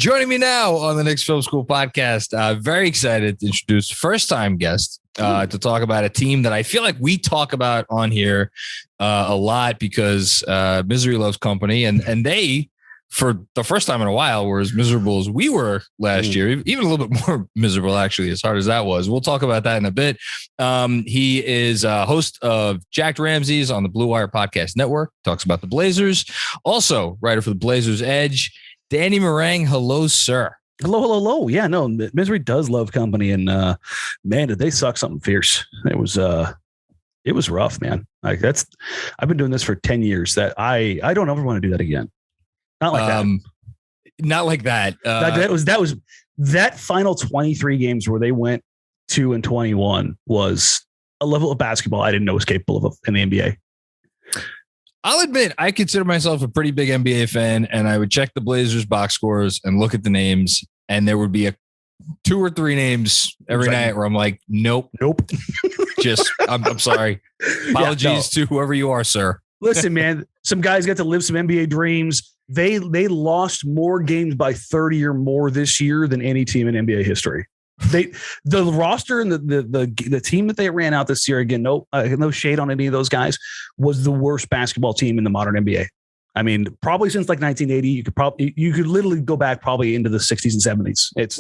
Joining me now on the Knicks Film School Podcast, very excited to introduce first-time guest to talk about a team that I feel like we talk about on here a lot because misery loves company, and they, for the first time in a while, were as miserable as we were last year, even a little bit more miserable, actually, as hard as that was. We'll talk about that in a bit. He is a host of Jacked Ramsays on the BlueWire Podcast Network, talks about the Blazers, also writer for the Blazers Edge. Danny Marang, hello, sir. Hello. Yeah, no, misery does love company, and man, did they suck something fierce. It was rough, man. Like I've been doing this for 10 years. That I don't ever want to do that again. Not like that. Not like that. That final 23 games where they went 2-21 was a level of basketball I didn't know was capable of in the NBA. I'll admit, I consider myself a pretty big NBA fan, and I would check the Blazers box scores and look at the names, and there would be 2 or 3 names every night where I'm like, nope. Just, I'm sorry. Apologies to whoever you are, sir. Listen, man, some guys got to live some NBA dreams. They lost more games by 30 or more this year than any team in NBA history. The roster and the team that they ran out this year, again, no shade on any of those guys, was the worst basketball team in the modern NBA. I mean, probably since like 1980, you could literally go back probably into the 60s and 70s. It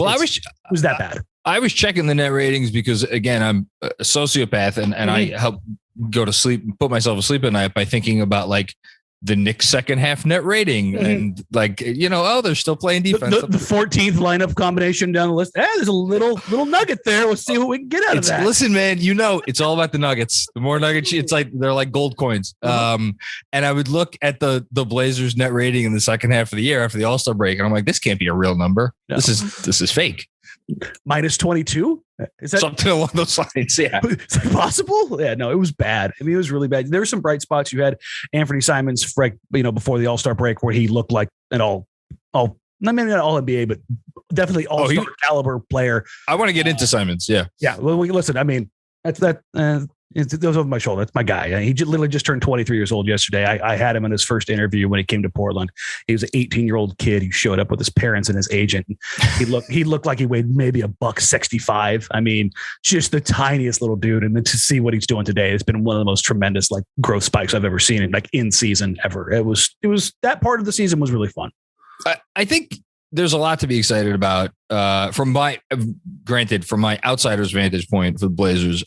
was that bad. I was checking the net ratings because, again, I'm a sociopath and I help go to sleep, put myself asleep at night by thinking about like the Knicks second half net rating and like, they're still playing defense. The 14th lineup combination down the list. There's a little nugget there. We'll see what we can get out of that. Listen, man, it's all about the nuggets. The more nuggets, it's like they're like gold coins. And I would look at the Blazers net rating in the second half of the year after the All-Star break, and I'm like, this can't be a real number. No. This is fake. Minus 22. Is that something along those lines? Yeah. Is that possible? Yeah, no, it was bad. I mean, it was really bad. There were some bright spots. You had Anfernee Simons, before the All-Star break, where he looked like maybe not all NBA, but definitely all-star caliber player. I want to get into Simons. Yeah. Yeah. Well, listen, I mean, it was over my shoulder. That's my guy. He literally just turned 23 years old yesterday. I had him in his first interview when he came to Portland. He was an 18-year-old kid who showed up with his parents and his agent. He looked like he weighed maybe $165. I mean, just the tiniest little dude. And then to see what he's doing today, it's been one of the most tremendous like growth spikes I've ever seen in season ever. It was that part of the season was really fun. I think there's a lot to be excited about from my outsider's vantage point for the Blazers.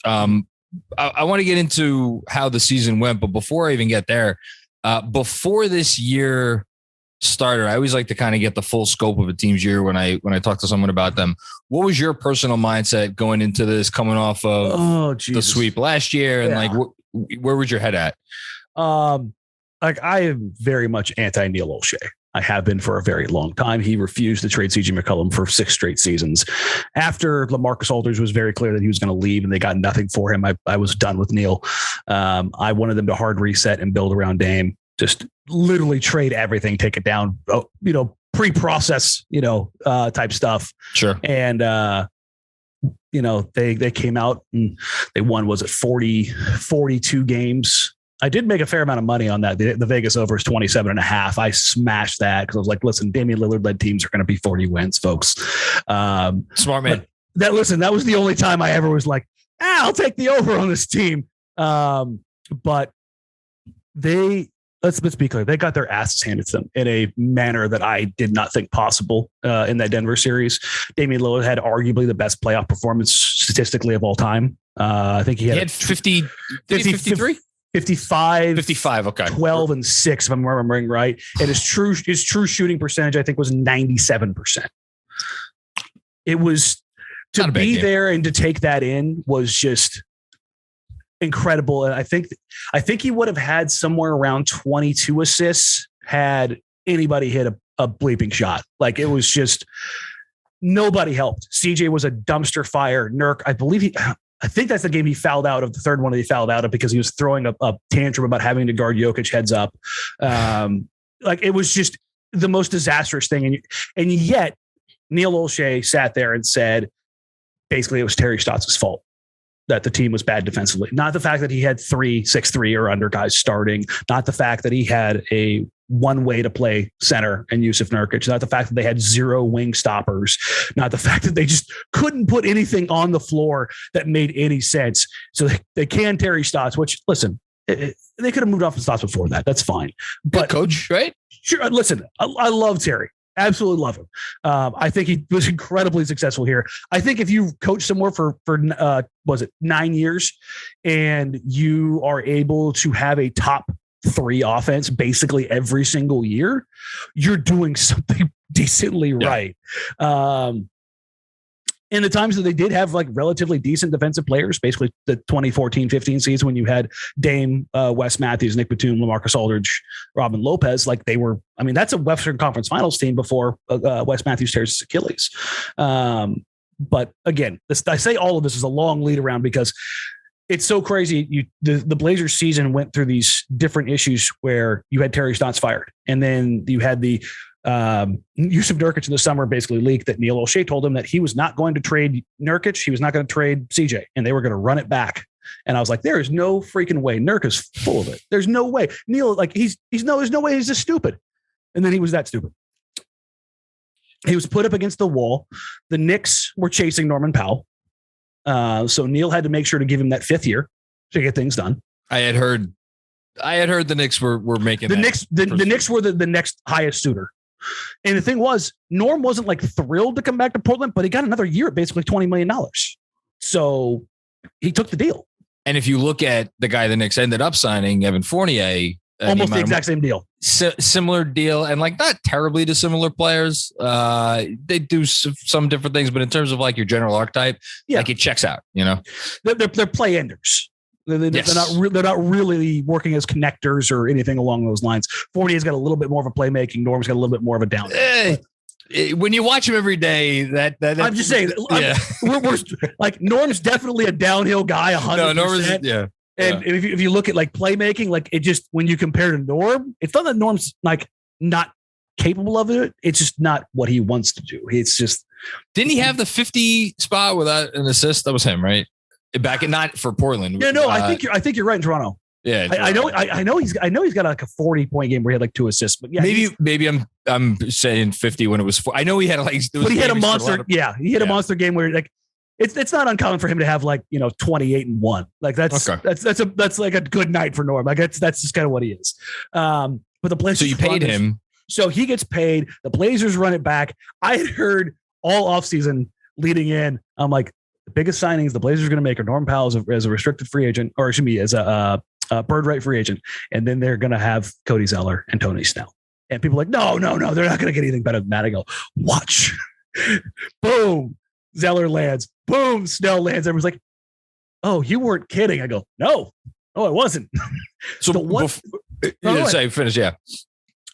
I want to get into how the season went, but before I even get there, before this year started, I always like to kind of get the full scope of a team's year when I talk to someone about them. What was your personal mindset going into this, coming off of the sweep last year, and like where was your head at? Like I am very much anti Neil Olshey. I have been for a very long time. He refused to trade CJ McCollum for 6 straight seasons. After LaMarcus Aldridge was very clear that he was going to leave and they got nothing for him, I was done with Neil. I wanted them to hard reset and build around Dame. Just literally trade everything, take it down, pre-process, type stuff. Sure. And, they came out and they won, 42 games. I did make a fair amount of money on that. The Vegas over is 27.5. I smashed that because I was like, listen, Damian Lillard led teams are going to be 40 wins, folks. Smart man. That was the only time I ever was like, I'll take the over on this team. But let's be clear. They got their asses handed to them in a manner that I did not think possible in that Denver series. Damian Lillard had arguably the best playoff performance statistically of all time. I think he had 50, 53? 55, okay. 12 and 6, if I'm remembering right. And his true shooting percentage, I think, was 97%. It was to be there and to take that in was just incredible. And I think he would have had somewhere around 22 assists had anybody hit a bleeping shot. Like it was just nobody helped. CJ was a dumpster fire. Nurk, I think that's the game he fouled out of, the third one that he fouled out of because he was throwing a tantrum about having to guard Jokic heads up. Like it was just the most disastrous thing. And yet Neil Olshey sat there and said, basically it was Terry Stotts' fault that the team was bad defensively. Not the fact that he had 6'3" or under guys starting, not the fact that he had a one way to play center and Jusuf Nurkic, not the fact that they had 0 wing stoppers, not the fact that they just couldn't put anything on the floor that made any sense. So they can Terry Stotts, which, listen, they could have moved off of Stotts before that. That's fine. But good coach, right? Sure. Listen, I love Terry. Absolutely love him. I think he was incredibly successful here. I think if you coach somewhere for 9 years and you are able to have a top 3 offense basically every single year, you're doing something decently right. In the times that they did have like relatively decent defensive players, basically the 2014-15 season when you had Dame, Wes Matthews, Nick Batum, LaMarcus Aldridge, Robin Lopez, like they were, I mean, that's a Western Conference Finals team before Wes Matthews tears his Achilles. But again, I say all of this is a long lead around because it's so crazy. The Blazers season went through these different issues where you had Terry Stotts fired, and then you had the Jusuf Nurkic in the summer basically leaked that Neil Olshey told him that he was not going to trade Nurkic. He was not going to trade CJ, and they were going to run it back. And I was like, there is no freaking way. Nurk is full of it. There's no way. Neil, like there's no way he's just stupid. And then he was that stupid. He was put up against the wall. The Knicks were chasing Norman Powell. So Neil had to make sure to give him that 5th year to get things done. I had heard the Knicks were making the Knicks. The Knicks were the next highest suitor. And the thing was, Norm wasn't like thrilled to come back to Portland, but he got another year at basically $20 million. So he took the deal. And if you look at the guy the Knicks ended up signing, Evan Fournier, almost the exact same deal, similar deal, and like not terribly dissimilar players. They do some different things, but in terms of like your general archetype, like it checks out. You know, they're play enders. They're not really working as connectors or anything along those lines. Fournier's got a little bit more of a playmaking. Norm's got a little bit more of a down. When you watch him every day, that I'm just saying, we're like Norm's definitely a downhill guy. 100%. No, Norm's and if you look at like playmaking, like it just when you compare to Norm, it's not that Norm's like not capable of it. It's just not what he wants to do. It's just didn't he have the 50 spot without an assist? That was him, right? Back in not for Portland. Yeah, no, I think you're right in Toronto. Yeah, I know he's got like a 40-point game where he had like 2 assists. But yeah, maybe I'm saying 50 when it was 4. I know he had like, but he had a monster. He had a monster game where like it's not uncommon for him to have like 28-1. Like that's like a good night for Norm. Like that's just kind of what he is. But the Blazers. So you paid him. So he gets paid. The Blazers run it back. I had heard all offseason leading in. I'm like, the biggest signings the Blazers are going to make are Norm Powell as a restricted free agent, or excuse me, as a bird right free agent. And then they're going to have Cody Zeller and Tony Snell. And people are like, no, they're not going to get anything better than that. I go, watch. Boom. Zeller lands. Boom. Snell lands. Everyone's like, oh, you weren't kidding. I go, no, I wasn't. So finish. Yeah.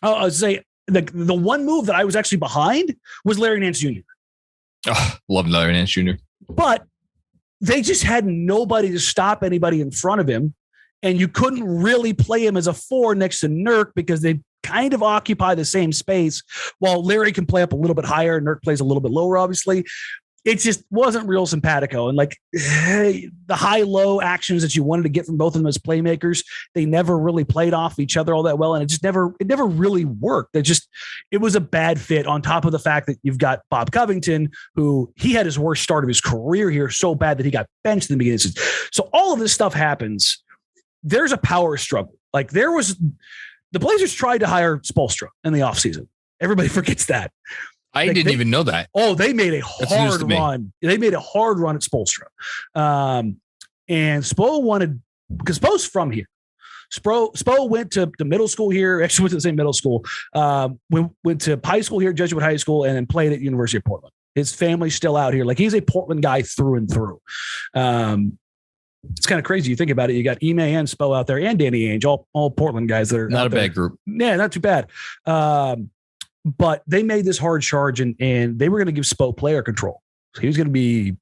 I'll say the one move that I was actually behind was Larry Nance Jr. Oh, love Larry Nance Jr. But they just had nobody to stop anybody in front of him. And you couldn't really play him as a 4 next to Nurk because they kind of occupy the same space. While Larry can play up a little bit higher, Nurk plays a little bit lower, obviously. It just wasn't real simpatico. And like the high-low actions that you wanted to get from both of them as playmakers, they never really played off each other all that well. And it never really worked. It was a bad fit on top of the fact that you've got Bob Covington, who he had his worst start of his career here so bad that he got benched in the beginning. So all of this stuff happens. There's a power struggle. Like the Blazers tried to hire Spoelstra in the offseason. Everybody forgets that. I didn't even know that. Oh, they made a hard run. They made a hard run at Spoelstra. And Spo wanted, because Spo's from here. Spo went to the middle school here. Actually went to the same middle school. Went to high school here, Jesuit High School, and then played at University of Portland. His family's still out here. Like he's a Portland guy through and through. It's kind of crazy. You think about it. You got Ime and Spo out there and Danny Ainge, all Portland guys that are not a bad group. Yeah, not too bad. But they made this hard charge and they were going to give Spo player control. So he was going to be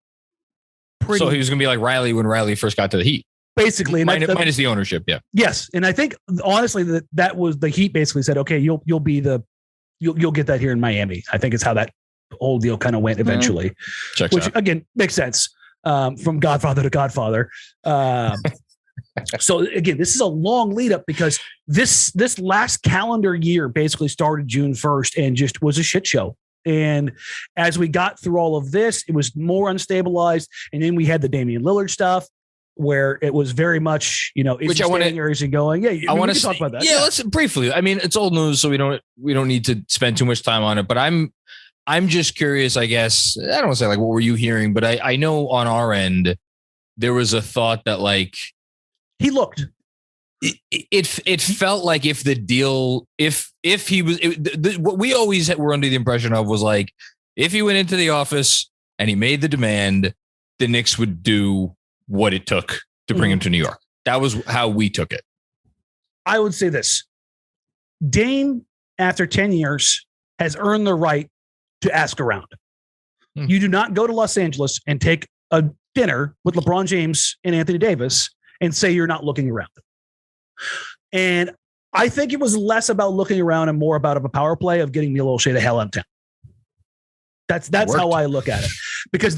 pretty. So he was going to be like Riley when Riley first got to the Heat. Basically. Minus the ownership. Yeah. Yes. And I think honestly that was the Heat basically said, okay, you'll get that here in Miami. I think it's how that whole deal kind of went eventually. Checks which out. Again, makes sense. From Godfather to Godfather. So again, this is a long lead up because this last calendar year basically started June 1st and just was a shit show. And as we got through all of this, it was more unstabilized. And then we had the Damian Lillard stuff where it was very much, which I want to, or is he going? Yeah. I want to talk about that. Yeah, let's briefly. I mean, it's old news, so we don't need to spend too much time on it, but I'm just curious, I guess. I don't want to say like, what were you hearing? But I know on our end, there was a thought that like he looked. It felt like if the deal, if he was, what we always were under the impression of was like, if he went into the office and he made the demand, the Knicks would do what it took to bring him to New York. That was how we took it. I would say this. Dame, after 10 years, has earned the right to ask around. You do not go to Los Angeles and take a dinner with LeBron James and Anthony Davis and say you're not looking around. And I think it was less about looking around and more about a power play of getting Neil Olshey the hell out of town. That's how I look at it. Because,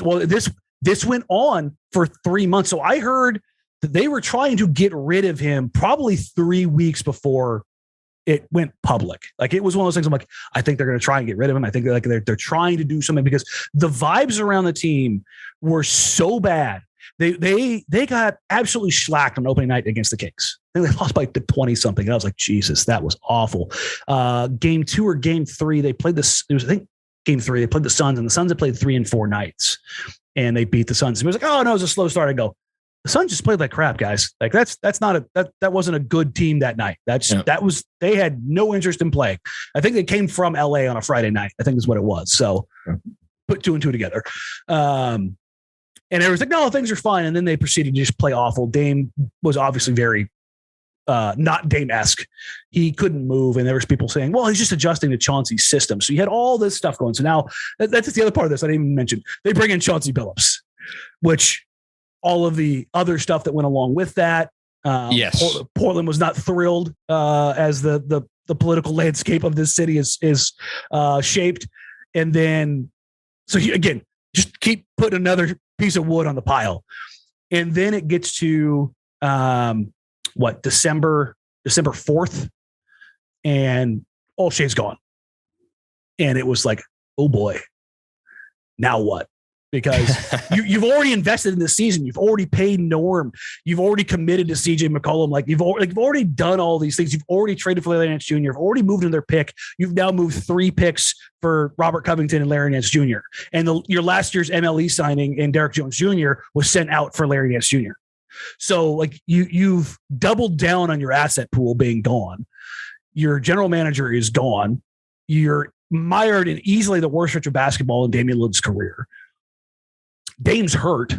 this went on for 3 months. So I heard that they were trying to get rid of him probably 3 weeks before it went public. Like it was one of those things. I'm like, I think they're going to try and get rid of him. I think they're trying to do something because the vibes around the team were so bad. They got absolutely shellacked on opening night against the Kings. I think they lost by 20 something. And I was like, Jesus, that was awful. Game 2 or game 3, they played this. It was, I think, game 3. They played the Suns, and the Suns had played 3 and 4 nights, and they beat the Suns. And it was like, oh no, it was a slow start. I go, the Suns just played like crap, guys. Like that's not that wasn't a good team that night. They had no interest in playing. I think they came from LA on a Friday night, I think is what it was. So put 2 and 2 together. And everyone's like, no, things are fine. And then they proceeded to just play awful. Dame was obviously very not Dame-esque. He couldn't move. And there was people saying, well, he's just adjusting to Chauncey's system. So you had all this stuff going. So now that's the other part of this I didn't even mention. They bring in Chauncey Billups, which all of the other stuff that went along with that. Yes. Portland was not thrilled as the political landscape of this city is shaped. And then, so again, just keep putting another piece of wood on the pile. And then it gets to December 4th, and Olshey's gone. And it was like, oh boy, now what? Because you've already invested in this season. You've already paid Norm. You've already committed to CJ McCollum. Like you've already done all these things. You've already traded for Larry Nance Jr. You've already moved in their pick. You've now moved 3 picks for Robert Covington and Larry Nance Jr. And your last year's MLE signing and Derrick Jones Jr. was sent out for Larry Nance Jr. So like you've doubled down on your asset pool being gone. Your general manager is gone. You're mired in easily the worst stretch of basketball in Damian Lillard's career. Dame's hurt.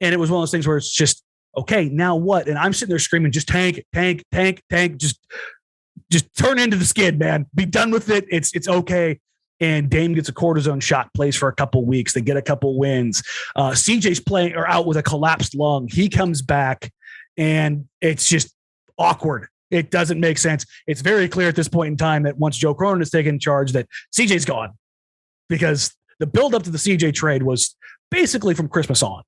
And it was one of those things where it's just, okay, now what? And I'm sitting there screaming, just tank, just turn into the skid, man. Be done with it. It's okay. And Dame gets a cortisone shot, plays for a couple weeks. They get a couple wins. CJ's playing or out with a collapsed lung. He comes back and it's just awkward. It doesn't make sense. It's very clear at this point in time that once Joe Cronin is taking charge, that CJ's gone, because the build up to the CJ trade was basically from Christmas on.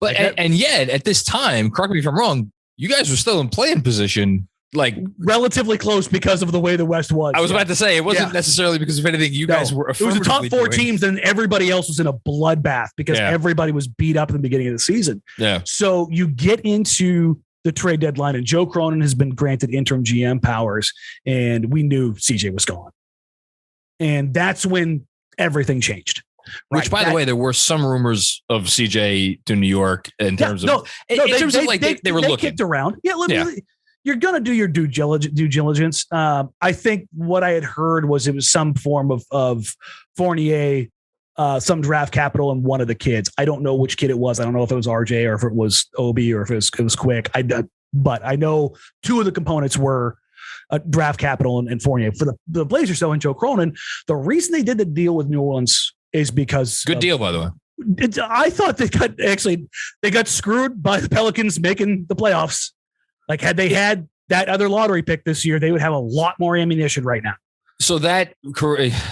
But and yet at this time, correct me if I'm wrong, you guys were still in playing position, like relatively close because of the way the West was. I was about to say it wasn't necessarily because of anything you guys were. It was the top 4 teams, and everybody else was in a bloodbath because everybody was beat up at the beginning of the season. Yeah. So you get into the trade deadline, and Joe Cronin has been granted interim GM powers, and we knew CJ was gone, and that's when everything changed. Which, by the way, there were some rumors of CJ to New York in terms of they were looking. Kicked around. You're going to do your due diligence. I think what I had heard was it was some form of Fournier, some draft capital, and one of the kids. I don't know which kid it was. I don't know if it was RJ or if it was Obi or if it was Quick. But I know 2 of the components were draft capital and Fournier. For the Blazers, though, and Joe Cronin, the reason they did the deal with New Orleans is because good deal, by the way. I thought they got screwed by the Pelicans making the playoffs. Like had they had that other lottery pick this year, they would have a lot more ammunition right now. So that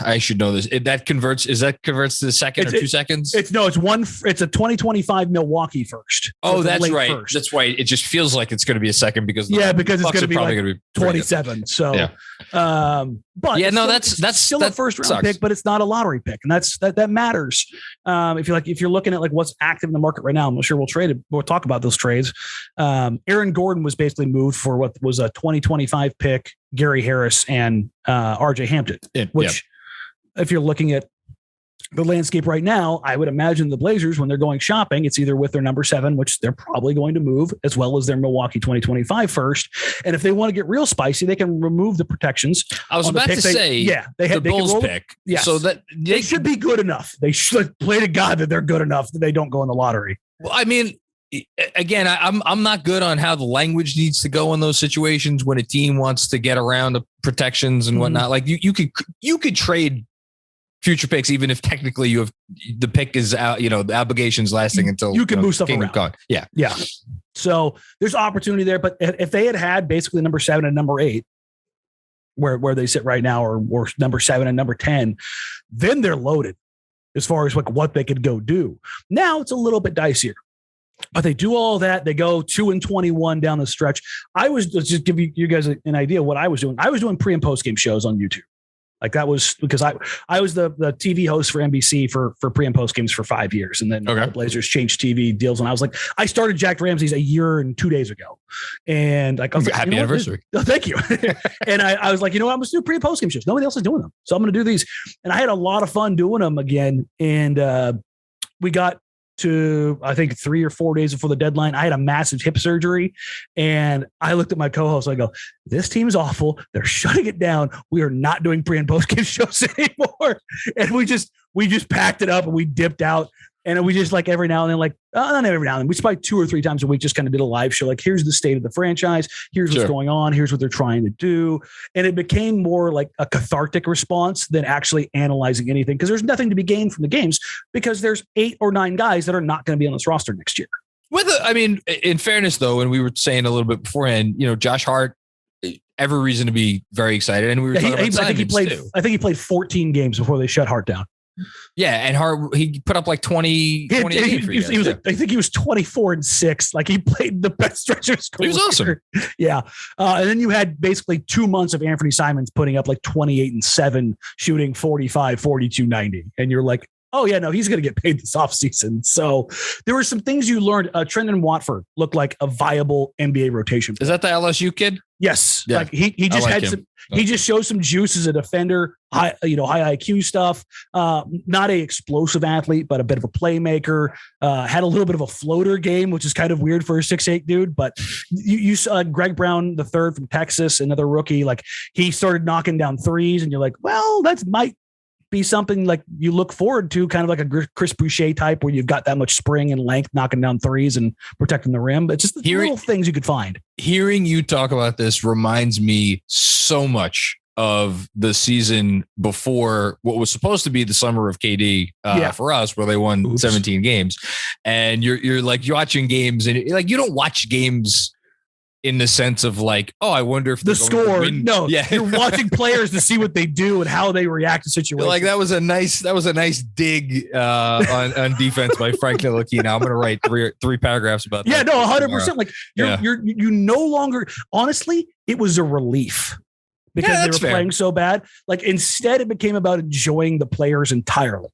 I should know this. That converts to the second or 2 seconds? It's a 2025 Milwaukee first. Oh, that's right. First. That's right. It just feels like it's going to be a second because it's going to be probably going to be 27. So, but that's still a first round pick, but it's not a lottery pick, and that matters. If you're looking at like what's active in the market right now, I'm sure we'll talk about those trades. Aaron Gordon was basically moved for what was a 2025 pick, Gary Harris and RJ Hampton, which if you're looking at the landscape right now, I would imagine the Blazers, when they're going shopping, it's either with their number 7, which they're probably going to move, as well as their Milwaukee 2025 first. And if they want to get real spicy, they can remove the protections. I was about to say, the Bulls pick. Yeah, so that they should be good enough. They should play to God that they're good enough that they don't go in the lottery. Well, I mean, again, I'm not good on how the language needs to go in those situations when a team wants to get around the protections and whatnot. Like you could trade future picks, even if technically you have the pick is out, the obligations lasting until you can move stuff around. Gone. Yeah. So there's opportunity there, but if they had basically number 7 and number 8, where they sit right now, or number 7 and number 10, then they're loaded as far as like what they could go do. Now it's a little bit dicier. But they do all that. They go 2-21 down the stretch. Let's just give you guys an idea of what I was doing. I was doing pre and post game shows on YouTube. Like that was because I was the TV host for NBC for pre and post games for 5 years. And then the Blazers changed TV deals. And I started Jack Ramsays a year and 2 days ago. And I was like, happy anniversary. Thank you. And I was like, I'm going to do pre and post game shows. Nobody else is doing them. So I'm going to do these. And I had a lot of fun doing them again. And we got to, I think, 3 or 4 days before the deadline. I had a massive hip surgery, and I looked at my co-host. I go, this team's awful. They're shutting it down. We are not doing pre and post game shows anymore. And we just packed it up and we dipped out. And we just like every now and then, not every now and then, we probably 2 or 3 times a week just kind of did a live show. Like, here's the state of the franchise. Here's what's going on. Here's what they're trying to do. And it became more like a cathartic response than actually analyzing anything, because there's nothing to be gained from the games, because there's 8 or 9 guys that are not going to be on this roster next year. In fairness, though, and we were saying a little bit beforehand, Josh Hart, every reason to be very excited. And we were talking about Simons, I think he played 14 games before they shut Hart down. Yeah, and Hart, he put up like 20. I think he was 24-6. Like, he played the best stretch of his career. He was awesome. Yeah, and then you had basically 2 months of Anfernee Simons putting up like 28-7, shooting 45, 42, 90, and you're like, oh yeah, no, he's going to get paid this offseason. So there were some things you learned. Trendon Watford looked like a viable NBA rotation. Is that the LSU kid? Yes. Yeah. Like he just had some. He just shows some juice as a defender, high IQ stuff. Not a explosive athlete, but a bit of a playmaker. Had a little bit of a floater game, which is kind of weird for a 6'8" dude. But you saw Greg Brown III from Texas, another rookie. Like, he started knocking down threes, and you're like, well, that might be something like you look forward to, kind of like a Chris Boucher type, where you've got that much spring and length, knocking down threes and protecting the rim. But just the little things you could find. Hearing you talk about this reminds me so much of the season before what was supposed to be the summer of KD for us, where they won 17 games. And you're like, you're watching games, and like, you don't watch games in the sense of like, oh, I wonder if the score. No, you're watching players to see what they do and how they react to situations. Like, that was a nice dig on defense by Frank Ntilikina. I'm going to write three paragraphs about that. Yeah, no, 100%. Like, you no longer. Honestly, it was a relief, because they were playing so bad. Like, instead, it became about enjoying the players entirely.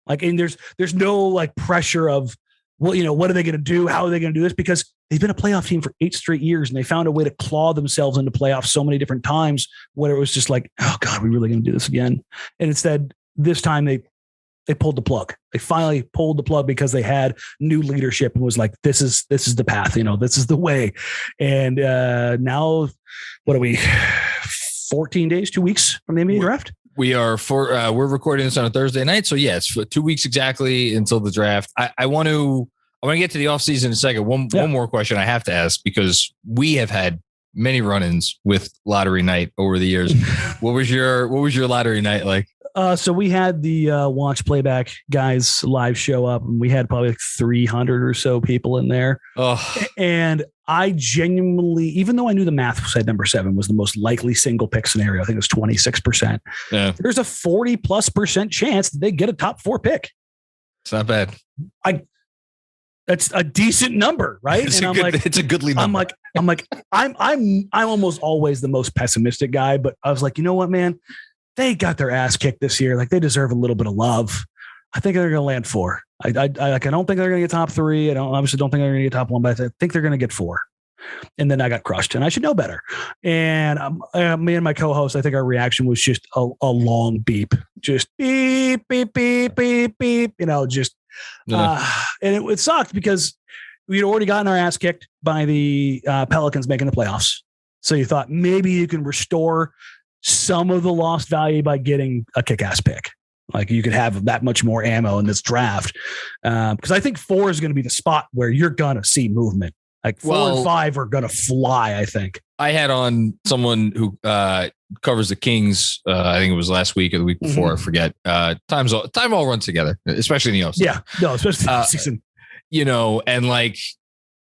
Like, and there's no like pressure of, well, what are they going to do? How are they going to do this? Because they've been a playoff team for 8 straight years, and they found a way to claw themselves into playoffs so many different times, where it was just like, oh God, we're really going to do this again. And instead, this time they pulled the plug. They finally pulled the plug because they had new leadership and was like, this is the path, this is the way. And now, what are we, 14 days, 2 weeks from the NBA draft? We are we're recording this on a Thursday night. So yes, for 2 weeks exactly until the draft. I want to get to the offseason in a second. One more question I have to ask, because we have had many run-ins with lottery night over the years. What was your lottery night like? So we had the Watch Playback guys live show up, and we had probably like 300 or so people in there. Oh. And I genuinely, even though I knew the math said number 7 was the most likely single pick scenario, I think it was 26%. Yeah. There's a 40+% chance that they get a top 4 pick. It's not bad. That's a decent number, right? It's a goodly number. I'm almost always the most pessimistic guy, but I was like, you know what, man? They got their ass kicked this year. Like, they deserve a little bit of love. I think they're going to land 4. I don't think they're going to get top 3. I obviously don't think they're going to get top 1, but I think they're going to get 4. And then I got crushed, and I should know better. And me and my co-host, I think our reaction was just a long beep, just beep, beep, beep, beep, beep. And it sucked because we'd already gotten our ass kicked by the Pelicans making the playoffs. So you thought maybe you can restore some of the lost value by getting a kick-ass pick. Like, you could have that much more ammo in this draft. Because I think 4 is going to be the spot where you're going to see movement. Like 4 and 5 are going to fly, I think. I had on someone who covers the Kings. I think it was last week or the week before. I forget. Time all runs together, especially in the offseason. Yeah, no, especially the season. And like,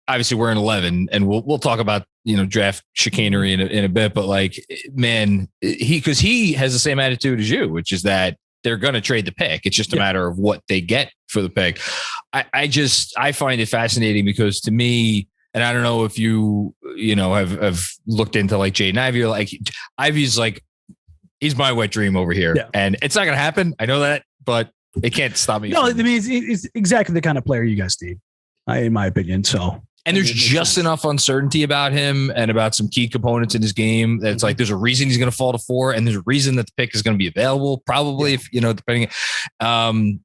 obviously we're in 11, and we'll talk about draft chicanery in a bit. But like, man, he has the same attitude as you, which is that they're going to trade the pick. It's just a matter of what they get for the pick. I find it fascinating because, to me, and I don't know if you have looked into like Jaden Ivey. Like, Ivey's like, he's my wet dream over here, and it's not going to happen. I know that, but it can't stop me. No, I mean, it's exactly the kind of player you guys need, in my opinion. So. And there's just enough uncertainty about him and about some key components in his game that it's like, there's a reason he's going to fall to 4, and there's a reason that the pick is going to be available, probably, if depending.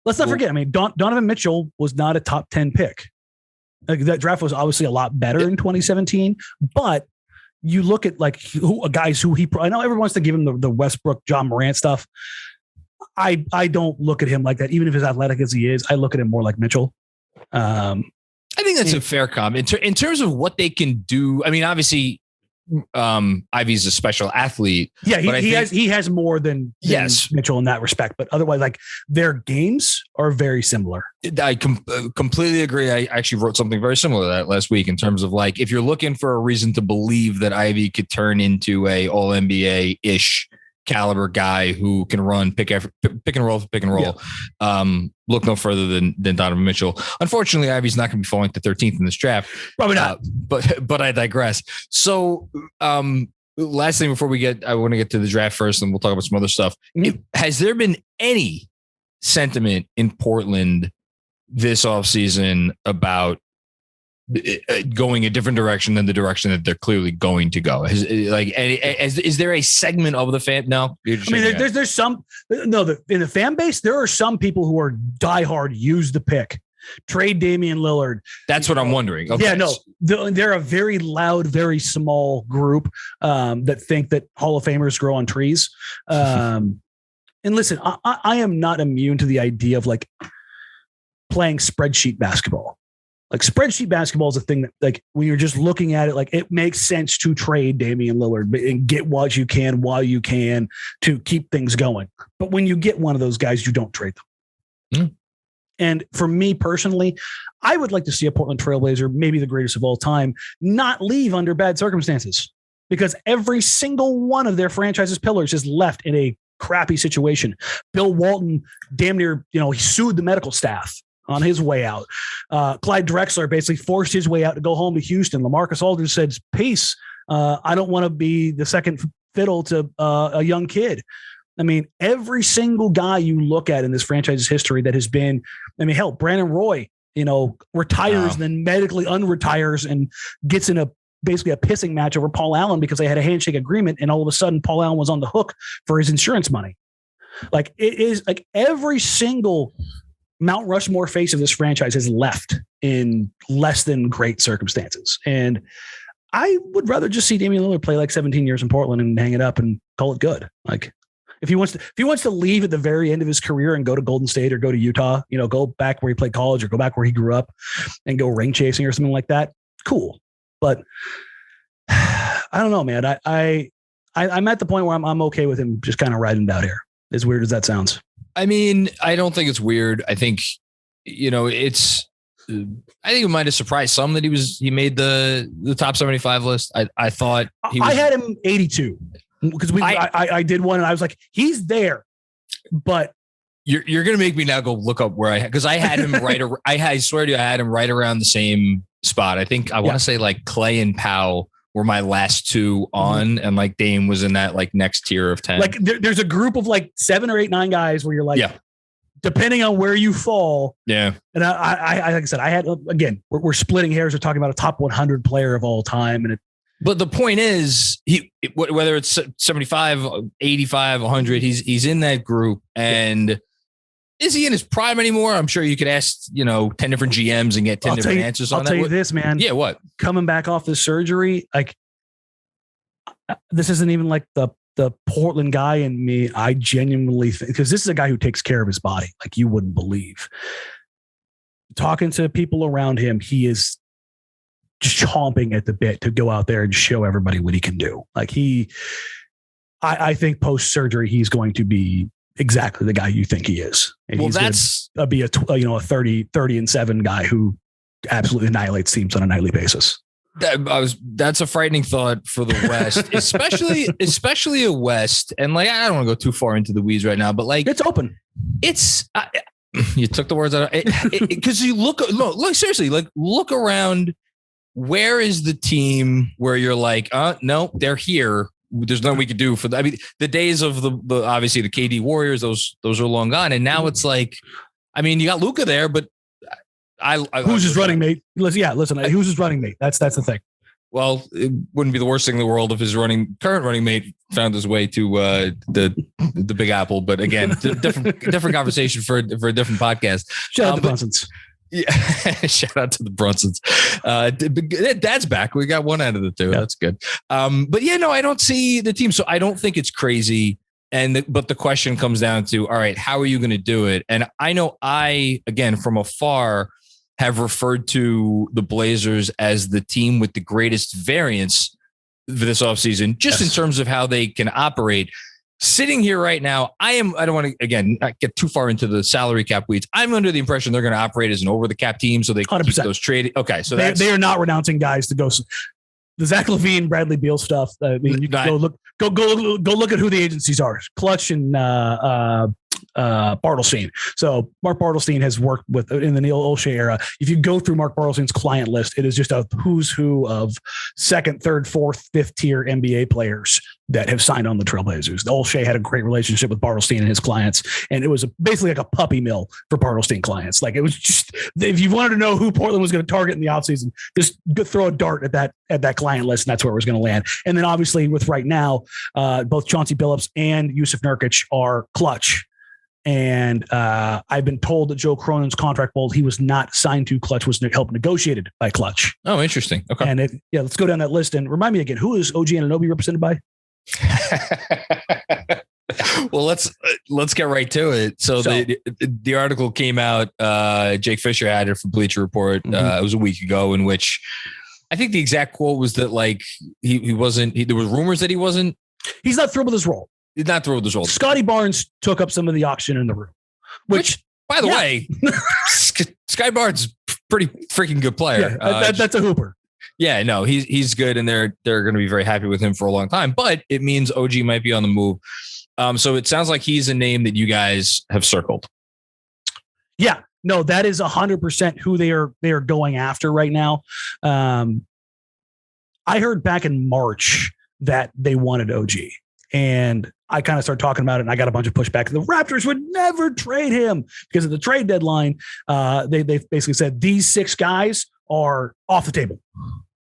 Let's not forget. I mean, Donovan Mitchell was not a top 10 pick. Like, that draft was obviously a lot better in 2017, but you look at like guys who I know everyone wants to give him the Westbrook, John Morant stuff. I don't look at him like that. Even if as athletic as he is, I look at him more like Mitchell. I think that's a fair comment in terms of what they can do. I mean, obviously, Ivey's a special athlete. Yeah, he has more than Mitchell in that respect. But otherwise, like, their games are very similar. I completely agree. I actually wrote something very similar to that last week in terms of like, if you're looking for a reason to believe that Ivey could turn into a All NBA-ish caliber guy who can run pick and roll. Look no further than Donovan Mitchell. Unfortunately, Ivey's not going to be falling to 13th in this draft. Probably not. But I digress. So last thing before I want to get to the draft first, and we'll talk about some other stuff. Has there been any sentiment in Portland this offseason about going a different direction than the direction that they're clearly going to go? Is there a segment of the fan? No, I mean, there's some, in the fan base, there are some people who are diehard, use the pick, trade Damian Lillard. That's what I'm wondering. Okay. Yeah, no, they're a very loud, very small group that think that Hall of Famers grow on trees. And listen, I am not immune to the idea of like playing spreadsheet basketball. Like, spreadsheet basketball is a thing that, like, when you're just looking at it, like, it makes sense to trade Damian Lillard and get what you can while you can to keep things going. But when you get one of those guys, you don't trade them. And for me personally, I would like to see a Portland Trailblazer, maybe the greatest of all time, not leave under bad circumstances, because every single one of their franchise's pillars is left in a crappy situation. Bill Walton damn near, he sued the medical staff on his way out. Clyde Drexler basically forced his way out to go home to Houston. LaMarcus Aldridge said, peace. I don't want to be the second fiddle to a young kid. I mean, every single guy you look at in this franchise's history that has been, hell, Brandon Roy, retires and then medically unretires and gets in basically a pissing match over Paul Allen because they had a handshake agreement, and all of a sudden Paul Allen was on the hook for his insurance money. Like, it is like every single Mount Rushmore face of this franchise has left in less than great circumstances. And I would rather just see Damian Lillard play like 17 years in Portland and hang it up and call it good. Like, if he wants to leave at the very end of his career and go to Golden State or go to Utah, go back where he played college or go back where he grew up and go ring chasing or something like that, cool. But I don't know, man. I'm at the point where I'm okay with him just kind of riding it out here. As weird as that sounds. I mean, I don't think it's weird. I think, I think it might have surprised some that he made the top 75 list. I thought I had him 82 because I did one and I was like, he's there, but you're going to make me now go look up where because I had him I swear to you, I had him right around the same spot. I think I want to say like Clay and Powell were my last two on, and like Dame was in that like next tier of 10. Like there's a group of like 7 or 8, 9 guys where you're like, depending on where you fall. Yeah. And I like I said, I had, again, we're splitting hairs. We're talking about a top 100 player of all time. But the point is, whether it's 75, 85, 100, he's in that group. And is he in his prime anymore? I'm sure you could ask, 10 different GMs and get 10 different answers on that. I'll tell you this, man. Yeah, what? Coming back off the surgery, like this isn't even like the Portland guy in me. I genuinely think, because this is a guy who takes care of his body like you wouldn't believe. Talking to people around him, he is chomping at the bit to go out there and show everybody what he can do. Like I think post-surgery, he's going to be exactly the guy you think he is. And he's that's be a 30-7 guy who absolutely annihilates teams on a nightly basis. That's a frightening thought for the West, especially a West. And like, I don't want to go too far into the weeds right now, but like it's open. You took the words out because you look seriously, like look around. Where is the team where you're like, no, they're here. There's nothing we could do for that. I mean, the days of the obviously the KD Warriors, those are long gone. And now it's like, I mean, you got Luka there, but who's his running mate? Listen, who's his running mate? That's the thing. Well, it wouldn't be the worst thing in the world if his current running mate found his way to the Big Apple. But again, different conversation for a different podcast. Shout out to the Brunsons. Yeah, shout out to the Brunsons. Dad's back. We got one out of the two. Yeah. That's good. But yeah, no, I don't see the team, so I don't think it's crazy. But the question comes down to, all right, how are you going to do it? And I know again, from afar, have referred to the Blazers as the team with the greatest variance for this offseason, just in terms of how they can operate. Sitting here right now, I don't want to, again, not get too far into the salary cap weeds. I'm under the impression they're going to operate as an over the cap team, so they can 100%. Keep those traded. Okay, so they are not renouncing guys to go. The Zach LaVine, Bradley Beal stuff. I mean, you can go look at who the agencies are. Clutch and Bartelstein. So Mark Bartelstein has worked in the Neil Olshey era. If you go through Mark Bartelstein's client list, it is just a who's who of 2nd, 3rd, 4th, 5th tier NBA players that have signed on the Trailblazers. Olshey had a great relationship with Bartelstein and his clients, and it was basically like a puppy mill for Bartelstein clients. Like it was just, if you wanted to know who Portland was going to target in the offseason, just throw a dart at that client list, and that's where it was going to land. And then obviously with right now, both Chauncey Billups and Yusuf Nurkic are Clutch. And I've been told that Joe Cronin's contract, while he was not signed to Clutch, was helped negotiated by Clutch. Oh, interesting. Okay. And let's go down that list and remind me again, who is OG Anunoby represented by? Well, let's get right to it. So the article came out. Jake Fisher had it from Bleacher Report. It was a week ago, in which I think the exact quote was that like he wasn't. There was rumors that he wasn't. He's not thrilled with his role. He's not thrilled with his role. Scotty Barnes took up some of the oxygen in the room. Which by the way, Scotty Barnes pretty freaking good player. Yeah, that's a hooper. Yeah, no, he's good, and they're going to be very happy with him for a long time. But it means OG might be on the move. So it sounds like he's a name that you guys have circled. Yeah, no, that is 100% who they are going after right now. I heard back in March that they wanted OG, and I kind of started talking about it, and I got a bunch of pushback. The Raptors would never trade him because of the trade deadline. They basically said these 6 guys are off the table.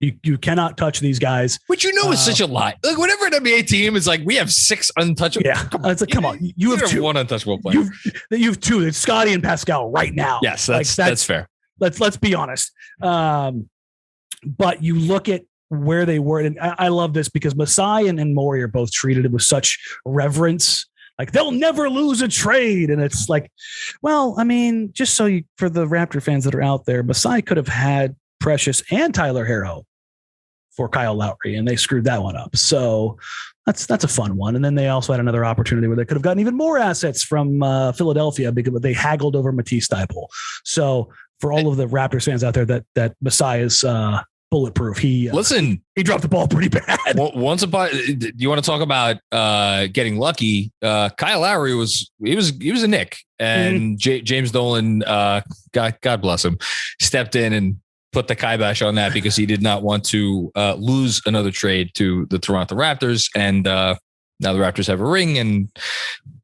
You cannot touch these guys. Which is such a lie. Like whenever an NBA team is like, we have 6 untouchable. Yeah, it's like, come on. You have 2. One untouchable player. You have 2. It's Scotty and Pascal right now. Yes, that's fair. Let's be honest. But you look at where they were, and I love this because Masai and Morey are both treated with such reverence. Like they'll never lose a trade. And it's like, well, I mean, just so for the Raptor fans that are out there, Masai could have had Precious and Tyler Herro for Kyle Lowry, and they screwed that one up. So that's a fun one. And then they also had another opportunity where they could have gotten even more assets from Philadelphia because they haggled over Matisse Thybulle. So for all of the Raptors fans out there, that Messiah's bulletproof. He dropped the ball pretty bad. Once upon, you want to talk about getting lucky? Kyle Lowry was a Knick, and James Dolan, God bless him, stepped in and put the kibosh on that because he did not want to lose another trade to the Toronto Raptors. And now the Raptors have a ring, and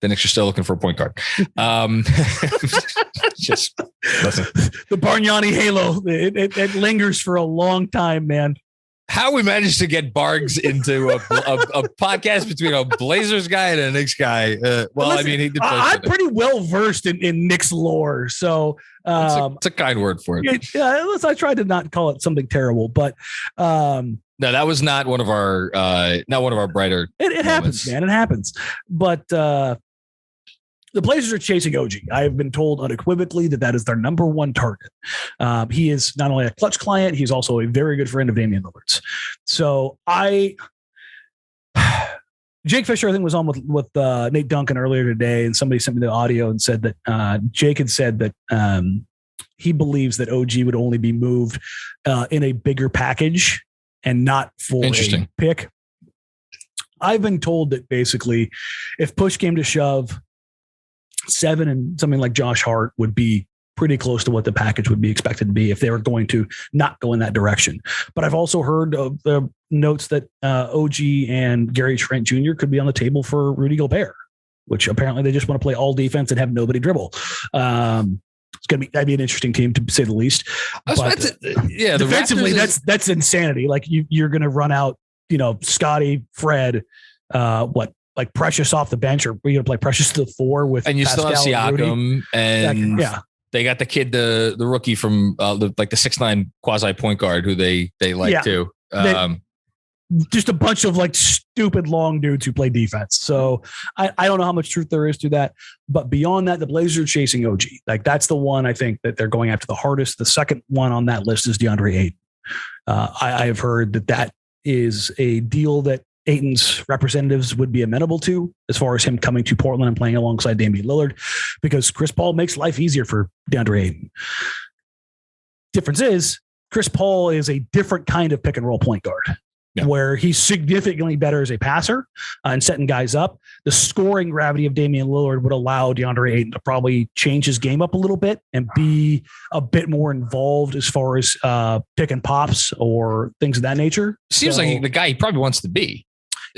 the Knicks are still looking for a point guard. Just listen. The Bargnani halo, it lingers for a long time, man. How we managed to get Bargs into a podcast between a Blazers guy and a Knicks guy. Listen, I'm pretty well versed in Knicks lore, so it's a kind word for it. I tried to not call it something terrible, but no, that was not one of our brighter. It happens, man. It happens, but the Blazers are chasing OG. I have been told unequivocally that is their number one target. He is not only a clutch client, he's also a very good friend of Damian Lillard's. So Jake Fisher, I think, was on with Nate Duncan earlier today, and somebody sent me the audio and said that Jake had said that he believes that OG would only be moved in a bigger package and not for a pick. I've been told that basically, if push came to shove, 7 and something like Josh Hart would be pretty close to what the package would be expected to be if they were going to not go in that direction. But I've also heard of the notes that OG and Gary Trent Jr. could be on the table for Rudy Gobert, which apparently they just want to play all defense and have nobody dribble. That'd be an interesting team to say the least. Defensively, that's insanity. Like you're going to run out, Scotty, Fred, like Precious off the bench, or we're going to play Precious to the 4 with, and you Pascal still have Siakam, and they got the kid, the rookie from the 6'9" quasi point guard who they like too. Just a bunch of like stupid long dudes who play defense. So I don't know how much truth there is to that, but beyond that, the Blazers are chasing OG. Like that's the one I think that they're going after the hardest. The second one on that list is DeAndre Ayton. I have heard that is a deal that Ayton's representatives would be amenable to, as far as him coming to Portland and playing alongside Damian Lillard, because Chris Paul makes life easier for DeAndre Ayton. Difference is Chris Paul is a different kind of pick and roll point guard, where he's significantly better as a passer and setting guys up. The scoring gravity of Damian Lillard would allow DeAndre Ayton to probably change his game up a little bit and be a bit more involved as far as pick and pops or things of that nature. Seems like the guy he probably wants to be.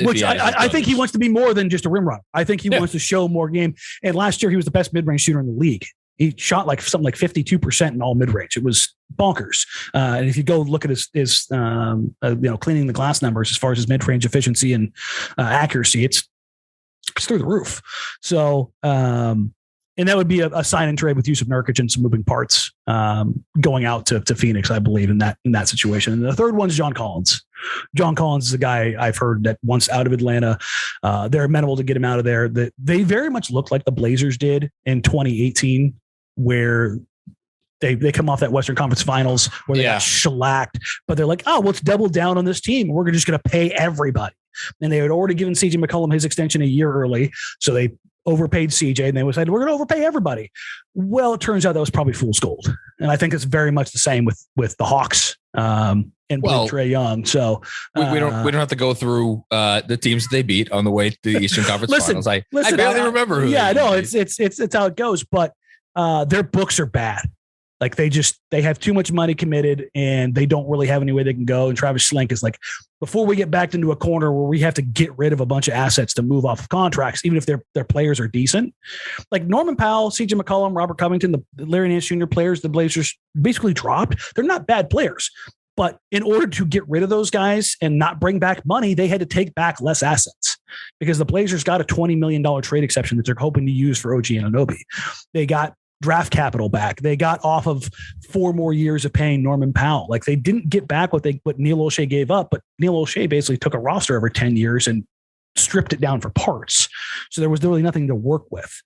Which I think he wants to be more than just a rim runner. I think he wants to show more game. And last year he was the best mid-range shooter in the league. He shot something like 52% in all mid-range. It was bonkers. And if you go look at his cleaning the glass numbers as far as his mid-range efficiency and accuracy, it's through the roof. So, and that would be a sign and trade with Yusuf Nurkic and some moving parts going out to Phoenix, I believe, in that situation. And the third one's John Collins. John Collins is a guy I've heard that once out of Atlanta, they're amenable to get him out of there. That they very much look like the Blazers did in 2018, where they come off that Western Conference Finals where they got shellacked, but they're like, oh, let's double down on this team. We're just going to pay everybody. And they had already given CJ McCollum his extension a year early, so they overpaid CJ, and they decided we're going to overpay everybody. Well, it turns out that was probably fool's gold, and I think it's very much the same with the Hawks and Trae Young. So we don't have to go through the teams that they beat on the way to the Eastern Conference Finals. I barely remember who. Yeah, no, it's how it goes, but their books are bad. Like they have too much money committed and they don't really have any way they can go. And Travis Schlenk is like, before we get backed into a corner where we have to get rid of a bunch of assets to move off of contracts, even if their players are decent, like Norman Powell, CJ McCollum, Robert Covington, the Larry Nance Jr. players, the Blazers basically dropped. They're not bad players, but in order to get rid of those guys and not bring back money, they had to take back less assets because the Blazers got a $20 million trade exception that they're hoping to use for OG Anunoby. They got draft capital back. They got off of 4 more years of paying Norman Powell. Like they didn't get back what Neil Olshey gave up, but Neil Olshey basically took a roster over 10 years and stripped it down for parts. So there was really nothing to work with.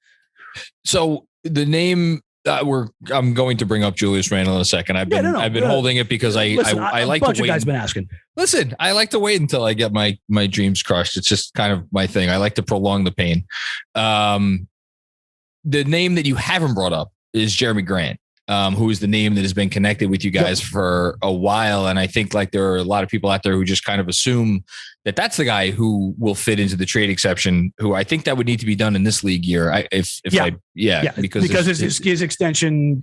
So the name I'm going to bring up Julius Randle in a second. I've been holding it because I like to wait. You guys been asking. Listen, I like to wait until I get my dreams crushed. It's just kind of my thing. I like to prolong the pain. The name that you haven't brought up is Jeremy Grant, who is the name that has been connected with you guys for a while. And I think like there are a lot of people out there who just kind of assume that that's the guy who will fit into the trade exception, who I think that would need to be done in this league year. Because his extension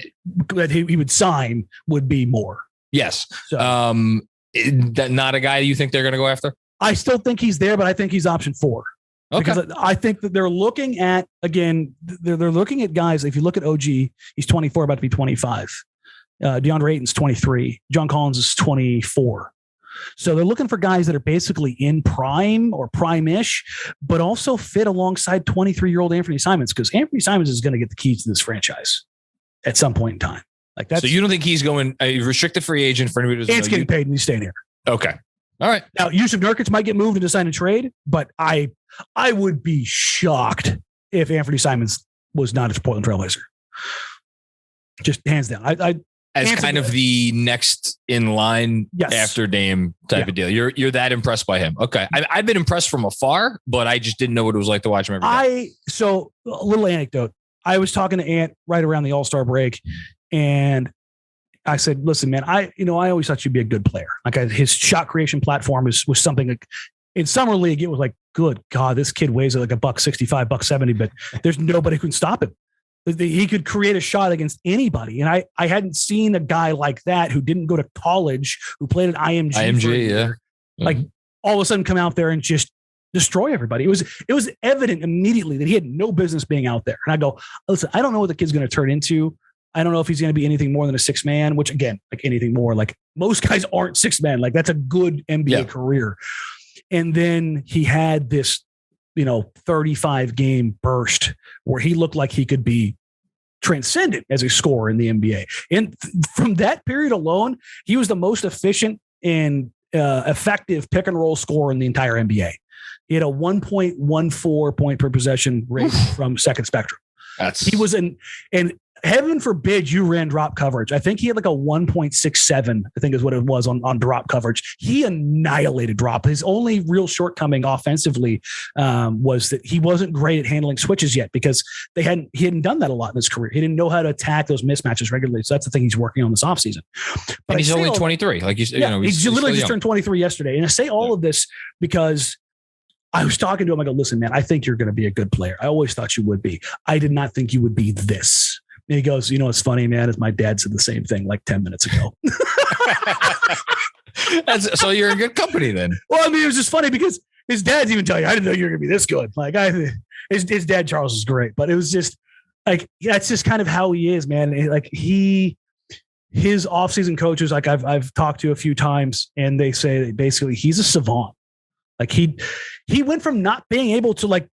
that he would sign would be more. Yes. So. That not a guy you think they're going to go after? I still think he's there, but I think he's option 4. Okay. Because I think that they're looking at, again, they're looking at guys. If you look at OG, he's 24, about to be 25. DeAndre Ayton's 23. John Collins is 24. So they're looking for guys that are basically in prime or prime-ish, but also fit alongside 23-year-old Anfernee Simons, because Anfernee Simons is going to get the keys to this franchise at some point in time. Like that. So you don't think he's going a restricted free agent for anybody who doesn't know? It's getting paid and he's staying here. Okay. All right. Now, Yusuf Nurkic might get moved and decide to trade, but I would be shocked if Anfernee Simons was not a Portland Trailblazer. Just hands down. As kind of the next in line after Dame type of deal. You're that impressed by him. Okay. I've been impressed from afar, but I just didn't know what it was like to watch him every day. So a little anecdote. I was talking to Ant right around the All-Star break, and I said, listen, man, I always thought you'd be a good player. Like his shot creation platform was something like in summer league, it was like, good God, this kid weighs like $165, $170, but there's nobody who can stop him. He could create a shot against anybody. And I hadn't seen a guy like that who didn't go to college, who played at IMG. Like all of a sudden come out there and just destroy everybody. It was evident immediately that he had no business being out there. And I go, listen, I don't know what the kid's going to turn into. I don't know if he's going to be anything more than a 6-man, which again, like anything more, like most guys aren't 6-man. Like that's a good NBA career. And then he had this, 35 game burst where he looked like he could be transcendent as a scorer in the NBA. And from that period alone, he was the most efficient and effective pick and roll scorer in the entire NBA. He had a 1.14 point per possession rate from second spectrum. He was and heaven forbid you ran drop coverage. I think he had like a 1.67, I think is what it was on drop coverage. He annihilated drop. His only real shortcoming offensively was that he wasn't great at handling switches yet, because he hadn't done that a lot in his career. He didn't know how to attack those mismatches regularly. So that's the thing he's working on this offseason. But he's only 23. Like he's literally just turned 23 yesterday. And I say all of this because I was talking to him. I go, listen, man, I think you're going to be a good player. I always thought you would be. I did not think you would be this. And he goes, it's funny, man, as my dad said the same thing like 10 minutes ago. So you're in good company then. Well, I mean, it was just funny because his dad's even telling you, I didn't know you were going to be this good. Like his dad, Charles, is great, but it was just like, that's just kind of how he is, man. Like his offseason coaches, like I've talked to a few times, and they say that basically he's a savant. Like he went from not being able to like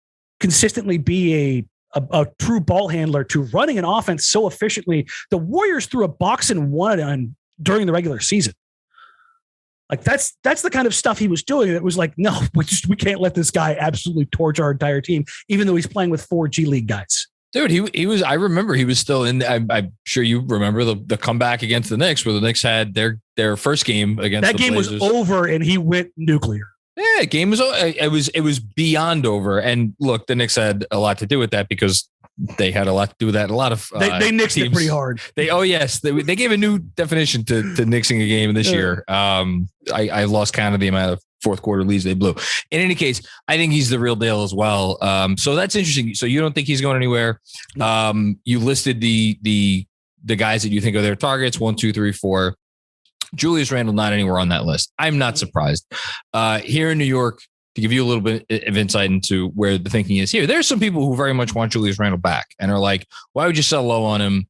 consistently be a true ball handler to running an offense so efficiently. The Warriors threw a box and won it during the regular season. Like that's the kind of stuff he was doing. It was like, no, we can't let this guy absolutely torch our entire team, even though he's playing with 4 G League guys. Dude, he was. I remember he was still in. I'm sure you remember the comeback against the Knicks, where the Knicks had their first game against that the game Blazers. Was over, and he went nuclear. Yeah, game was. It was beyond over. And look, the Knicks had a lot to do with that, because they had a lot to do with that. A lot of they nixed it pretty hard. They gave a new definition to nixing a game this year. I lost count of the amount of fourth quarter leads they blew. In any case, I think he's the real deal as well. So that's interesting. So you don't think he's going anywhere? You listed the guys that you think are their targets: 1, 2, 3, 4. Julius Randle not anywhere on that list. I'm not surprised. Here in New York, to give you a little bit of insight into where the thinking is here, there's some people who very much want Julius Randle back and are like, why would you sell low on him?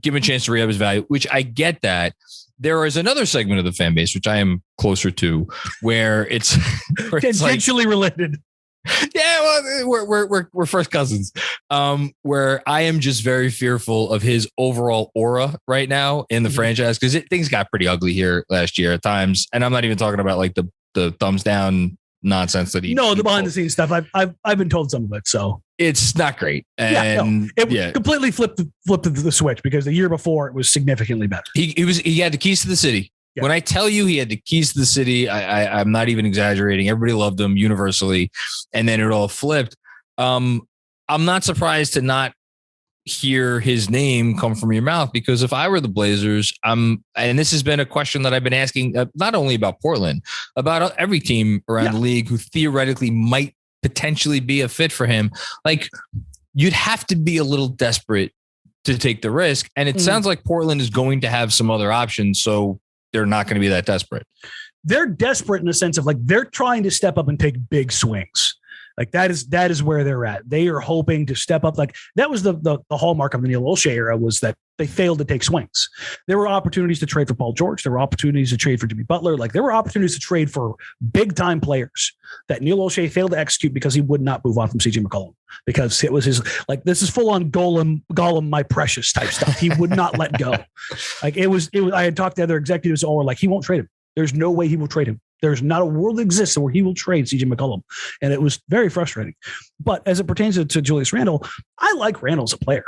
Give him a chance to rehab his value, which I get that. There is another segment of the fan base, which I am closer to, where it's tangentially related. Yeah, well, we're first cousins. Where I am just very fearful of his overall aura right now in the franchise, because things got pretty ugly here last year at times, and I'm not even talking about like the thumbs down nonsense that he. No, the behind the scenes stuff. I've been told some of it, so it's not great. And it completely flipped the switch because the year before it was significantly better. He had the keys to the city. Yeah. When I tell you he had the keys to the city, I'm not even exaggerating. Everybody loved him universally, and then it all flipped. I'm not surprised to not hear his name come from your mouth, because if I were the Blazers, and this has been a question that I've been asking not only about Portland, about every team around the league who theoretically might potentially be a fit for him. Like, you'd have to be a little desperate to take the risk. And it sounds like Portland is going to have some other options. So they're not going to be that desperate. They're desperate in the sense of like, they're trying to step up and take big swings. Like that is where they're at. They are hoping to step up. Like that was the hallmark of the Neil Olshey era, was that they failed to take swings. There were opportunities to trade for Paul George. There were opportunities to trade for Jimmy Butler. Like there were opportunities to trade for big time players that Neil Olshey failed to execute because he would not move on from CJ McCollum, because it was his, like, this is full on Gollum, my precious type stuff. He would not let go. Like it was, I had talked to other executives all were like, he won't trade him. There's no way he will trade him. There's not a world that exists where he will trade CJ McCollum. And it was very frustrating. But as it pertains to Julius Randle, I like Randle as a player.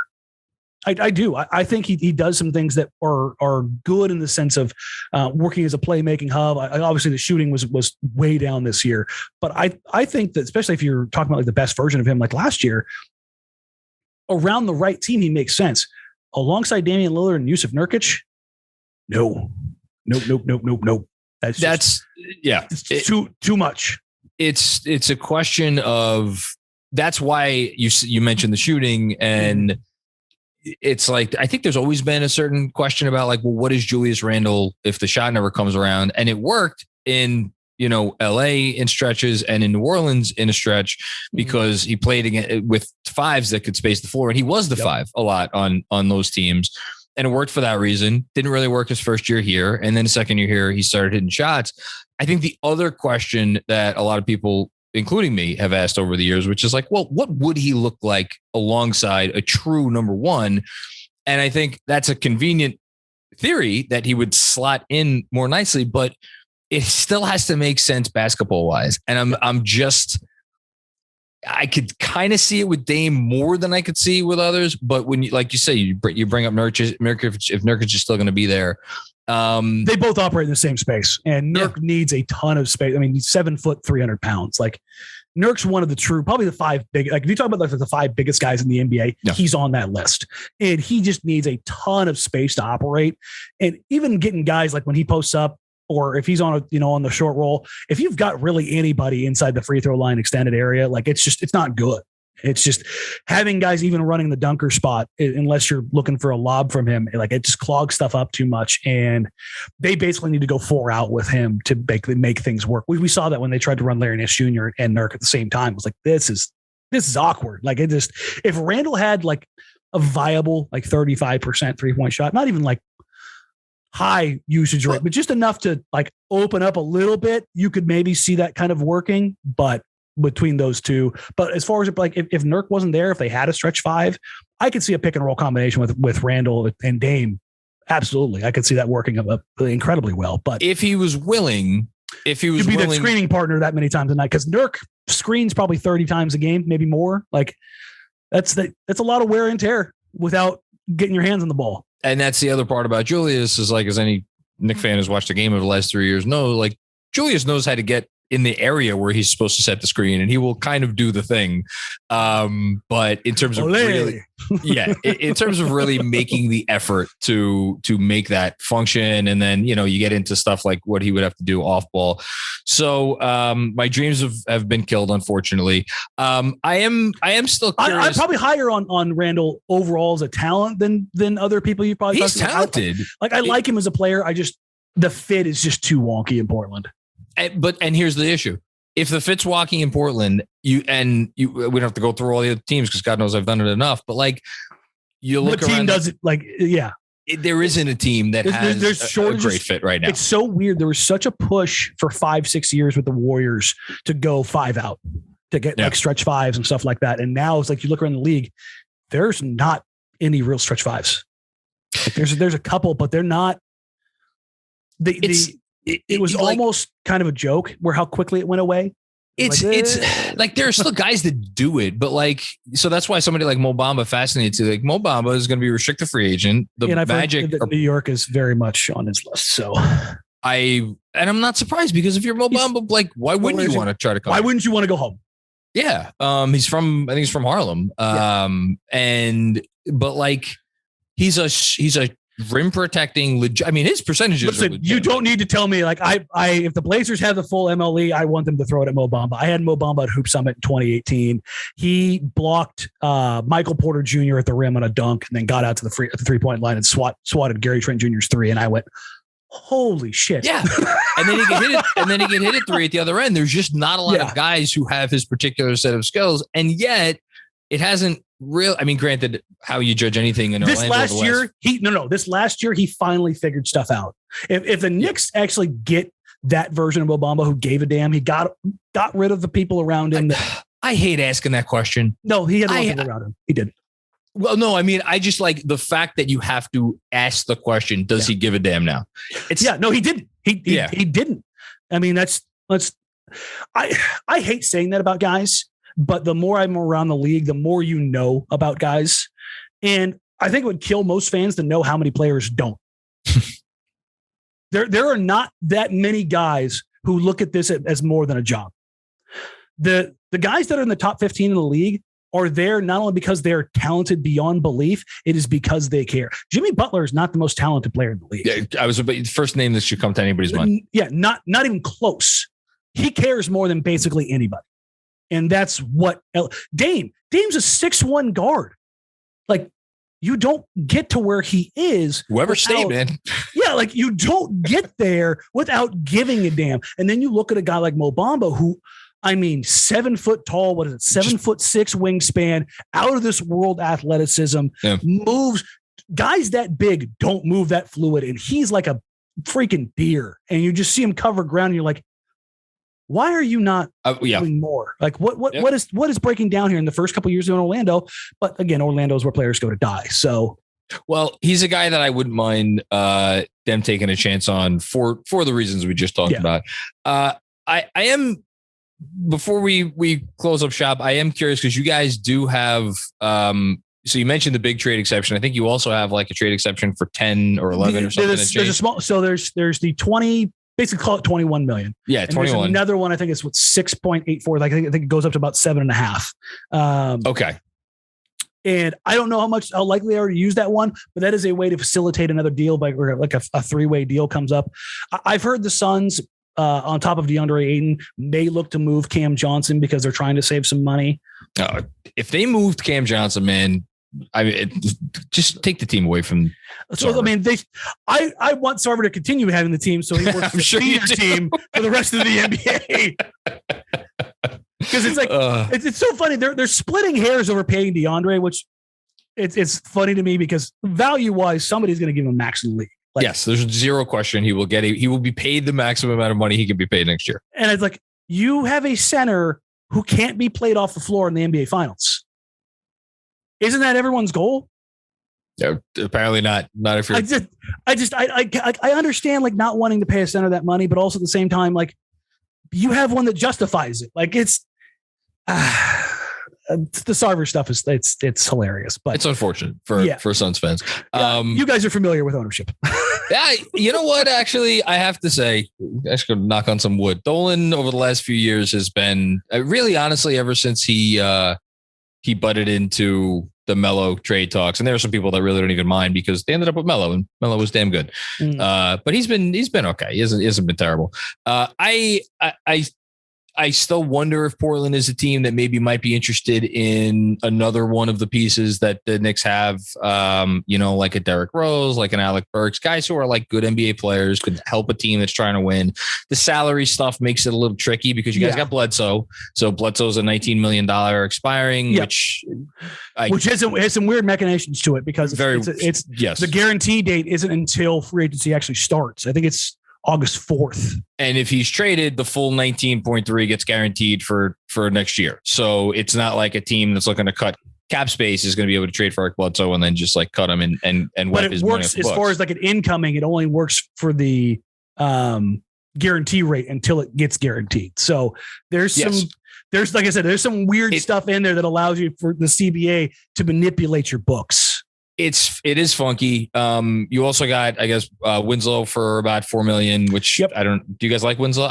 I do. I think he does some things that are good in the sense of working as a playmaking hub. Obviously, the shooting was way down this year. But I think that, especially if you're talking about like the best version of him like last year, around the right team, he makes sense. Alongside Damian Lillard and Yusuf Nurkic, no. That's too much. It's a question of, that's why you mentioned the shooting, and it's like, I think there's always been a certain question about like, well, what is Julius Randle if the shot never comes around? And it worked in, LA in stretches and in New Orleans in a stretch, because he played with fives that could space the floor, and he was the five a lot on those teams. And it worked for that reason. Didn't really work his first year here. And then the second year here, he started hitting shots. I think the other question that a lot of people, including me, have asked over the years, which is like, well, what would he look like alongside a true number one? And I think that's a convenient theory that he would slot in more nicely, but it still has to make sense basketball wise. And I could kind of see it with Dame more than I could see with others. But when you, like you say, you bring up Nurkic, if Nurkic is still going to be there. They both operate in the same space, and Nurk needs a ton of space. I mean, he's 7 foot, 300 pounds. Like Nurk's one of the probably the five big, like if you talk about like the five biggest guys in the NBA, he's on that list, and he just needs a ton of space to operate. And even getting guys like when he posts up, or if he's on on the short roll, if you've got really anybody inside the free throw line extended area, like it's not good. It's just having guys even running the dunker spot, unless you're looking for a lob from him, like it just clogs stuff up too much. And they basically need to go 4 out with him to make things work. We saw that when they tried to run Larry Nance Jr. and Nurk at the same time. It was like, this is awkward. Like it just, if Randle had like a viable, like 35% 3-point shot, not even like high usage rate, but just enough to like open up a little bit, you could maybe see that kind of working. But between those two, but as far as like if Nurk wasn't there, if they had a stretch 5, I could see a pick and roll combination with Randle and Dame. Absolutely, I could see that working up incredibly well. But if he was willing, to be the screening partner that many times a night, because Nurk screens probably 30 times a game, maybe more. Like that's a lot of wear and tear without getting your hands on the ball. And that's the other part about Julius is like, as any Knicks fan who's watched a game over the last 3 years know, like Julius knows how to get in the area where he's supposed to set the screen, and he will kind of do the thing. But in terms of in terms of really making the effort to make that function, and then you get into stuff like what he would have to do off ball. So my dreams have been killed, unfortunately. I am still curious. I'm probably higher on Randle overall as a talent than other people. You probably he's talented. I like him as a player. The fit is just too wonky in Portland. And here's the issue. If the fit's walking in Portland, we don't have to go through all the other teams because God knows I've done it enough. But like you look around, the team does it. There isn't a team that has a great fit right now. It's so weird. There was such a push for 5-6 years with the Warriors to go 5 out, to get like stretch 5s and stuff like that. And now it's like you look around the league, there's not any real stretch 5s. Like there's a couple, but they're not. It was almost kind of a joke how quickly it went away. It's like there are still guys that do it, but like, so that's why somebody like Mo Bamba fascinates you. Like Mo Bamba is going to be a restricted free agent. The Magic, New York is very much on his list. So I'm not surprised, because if you're Mo Bamba, like, why wouldn't you want to try to come? Why wouldn't you want to go home? Yeah. I think he's from Harlem. But like, he's a rim protecting, I mean, his percentages. Listen, you don't need to tell me. Like, if the Blazers have the full MLE, I want them to throw it at Mo Bamba. I had Mo Bamba at Hoop Summit in 2018. He blocked Michael Porter Jr. at the rim on a dunk, and then got out to the 3-point line and swatted Gary Trent Jr.'s three. And I went, holy shit. Yeah. And then he can hit it. And then he can hit it three at the other end. There's just not a lot of guys who have his particular set of skills. And yet it hasn't really, I mean, granted, how you judge anything in this Orlando this last year, he finally figured stuff out. If the Knicks actually get that version of Mo Bamba who gave a damn, he got rid of the people around him. I hate asking that question. No, he had people around him. He did. Well, no, I mean, I just like the fact that you have to ask the question, does he give a damn now? He didn't. He didn't. I mean, I hate saying that about guys, but the more I'm around the league, the more you know about guys. And I think it would kill most fans to know how many players don't. There are not that many guys who look at this as more than a job. The guys that are in the top 15 in the league are there not only because they're talented beyond belief, it is because they care. Jimmy Butler is not the most talented player in the league. Yeah, the first name that should come to anybody's mind. Yeah, not even close. He cares more than basically anybody. And that's what Dame's a 6'1" guard. Like, you don't get to where he is. Whoever stayed, man. Yeah, like, you don't get there without giving a damn. And then you look at a guy like Mo Bamba, who, I mean, 7 foot tall, 7'6" wingspan, out of this world athleticism, moves. Guys that big don't move that fluid. And he's like a freaking deer. And you just see him cover ground and you're like, why are you not doing more? Like what is breaking down here in the first couple of years in Orlando? But again, Orlando is where players go to die. So, well, he's a guy that I wouldn't mind them taking a chance on for the reasons we just talked about. I am, before we close up shop, I am curious because you guys do have, so you mentioned the big trade exception. I think you also have like a trade exception for 10 or 11 or something. There's a small, so there's the 20, basically call it 21 million. Yeah. And 21. There's another one. I think it's 6.84. Like I think it goes up to about 7.5. Okay. And I don't know how likely they are to use that one, but that is a way to facilitate another deal by like a three-way deal comes up. I've heard the Suns, on top of DeAndre Ayton, may look to move Cam Johnson because they're trying to save some money. If they moved Cam Johnson, man, just take the team away from. So Sarver. I mean, I want Sarver to continue having the team, so he works for the senior team for the rest of the NBA. Because it's like it's so funny. They're splitting hairs over paying DeAndre, which it's funny to me because value wise, somebody's going to give him max in the league. Like, yes, there's zero question he will get. He will be paid the maximum amount of money he can be paid next year. And it's like you have a center who can't be played off the floor in the NBA Finals. Isn't that everyone's goal? Yeah, apparently not. Not if you're. I understand like not wanting to pay a center that money, but also at the same time, like you have one that justifies it. Like it's the Sarver stuff is it's hilarious, but it's unfortunate for Suns fans. You guys are familiar with ownership. Yeah, you know what? Actually, I have to say, I should knock on some wood. Dolan over the last few years has been really, honestly, ever since he butted into the Melo trade talks, and there are some people that really don't even mind because they ended up with Melo, and Melo was damn good. But he's been okay. He hasn't been terrible. I still wonder if Portland is a team that maybe might be interested in another one of the pieces that the Knicks have, like a Derrick Rose, like an Alec Burks, guys who are like good NBA players, could help a team that's trying to win. The salary stuff makes it a little tricky because you guys got Bledsoe. So Bledsoe's a $19 million expiring, which has some weird machinations to it because it's the guarantee date isn't until free agency actually starts. I think it's August 4th. And if he's traded, the full 19.3 gets guaranteed for next year. So it's not like a team that's looking to cut cap space is going to be able to trade for Eric Bledsoe and then just like cut him and but it works as far as like an incoming. It only works for the guarantee rate until it gets guaranteed. So there's like I said, there's some weird stuff in there that allows you for the CBA to manipulate your books. It is funky. You also got, I guess, Winslow for about $4 million, which do you guys like Winslow?